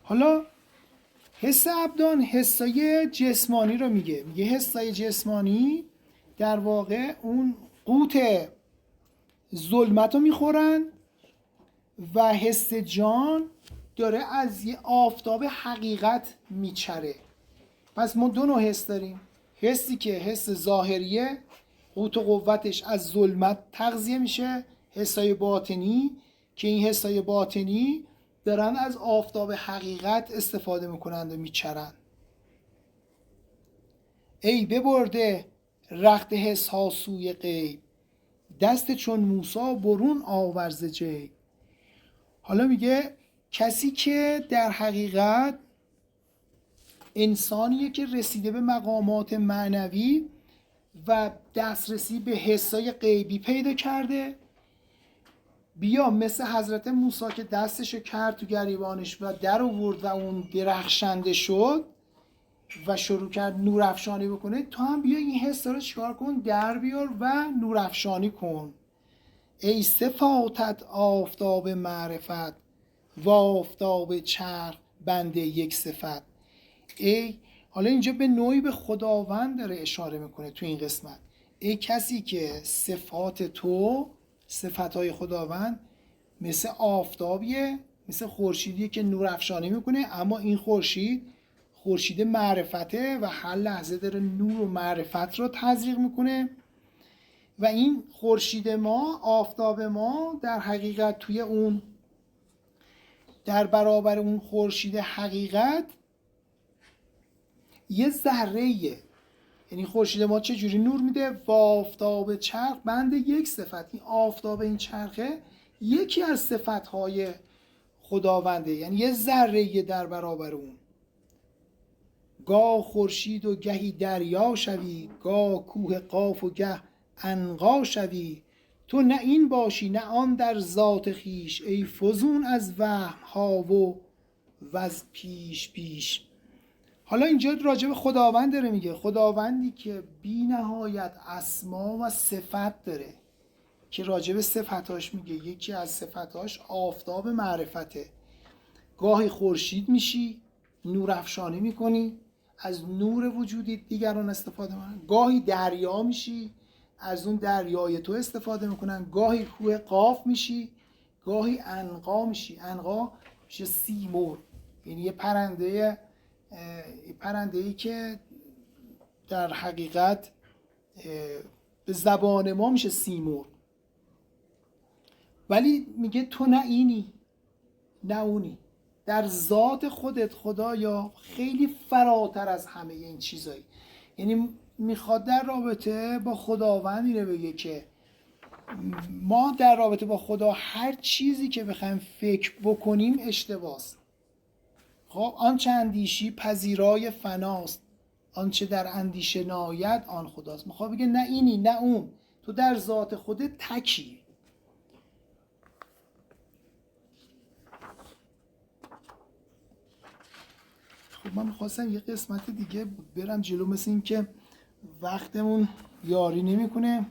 حالا حس ابدان حسای جسمانی رو میگه حسای جسمانی در واقع اون قوت ظلمت رو میخورن و حس جان داره از یه آفتاب حقیقت میچره. پس ما دو نوع حس داریم، حسی که حس ظاهریه، قوت و قوتش از ظلمت تغذیه میشه، حسای باطنی که این حسای باطنی دارن از آفتاب حقیقت استفاده میکنند و میچرن. ای ببرده رخت حس ها سوی غیب، دست چون موسی برون آورز جیب. حالا میگه کسی که در حقیقت انسانیه که رسیده به مقامات معنوی و دسترسی به حسای غیبی پیدا کرده، بیا مثل حضرت موسی که دستشو کرد تو گریبانش و در آورد و اون درخشنده شد و شروع کرد نورافشانی بکنه، تو هم بیا این حس رو چیکار کن، در بیار و نورافشانی کن. ای صفاتت آفتاب معرفت و آفتاب چرخ بنده یک صفت. ای حالا اینجا به نوعی به خداوند داره اشاره میکنه تو این قسمت. ای کسی که صفات تو، صفتهای خداوند مثل آفتابیه، مثل خورشیدیه که نور افشانی میکنه، اما این خورشید معرفته و هر لحظه داره نور و معرفت رو تزریق میکنه. و این خورشید ما، آفتاب ما، در حقیقت توی اون در برابر اون خورشید حقیقت یه ذره‌ایه. یعنی خورشید ما چه جوری نور میده؟ و آفتاب چرخ بند یک صفت. این آفتاب این چرخه یکی از صفتهای خداونده، یعنی یه ذره‌ایه در برابر اون. گاه خورشید و گهی دریا شوی، گاه کوه قاف و گه عنقا شوی. تو نه این باشی نه آن در ذات خیش، ای فزون از وهم ها و از پیش پیش. حالا اینجا راجع به خداوند داره میگه، خداوندی که بی نهایت اسما و صفت داره، که راجع به صفتاش میگه یکی از صفتاش آفتاب معرفته. گاهی خورشید میشی، نور افشانی میکنی، از نور وجودی دیگران استفاده میکنن. گاهی دریا میشی، از اون دریای تو استفاده میکنن. گاهی کوه قاف میشی، گاهی عنقا میشی. عنقا میشه سیمرغ، یعنی یه پرنده‌ای که در حقیقت به زبان ما میشه سیمرغ. ولی میگه تو نه اینی نه اونی، در ذات خودت خدایا خیلی فراتر از همه این چیزایی. یعنی میخواد در رابطه با خداوند اینو بگه که ما در رابطه با خدا هر چیزی که بخوایم فکر بکنیم اشتباهه. خب آنچه اندیشی پذیرای فناست، آنچه در اندیشه ناید آن خداست. میخواد بگه نه اینی نه اون، تو در ذات خودت تکی. خب من میخواستم یه قسمت دیگه برم جلو، مثل این که وقتمون یاری نمیکنه.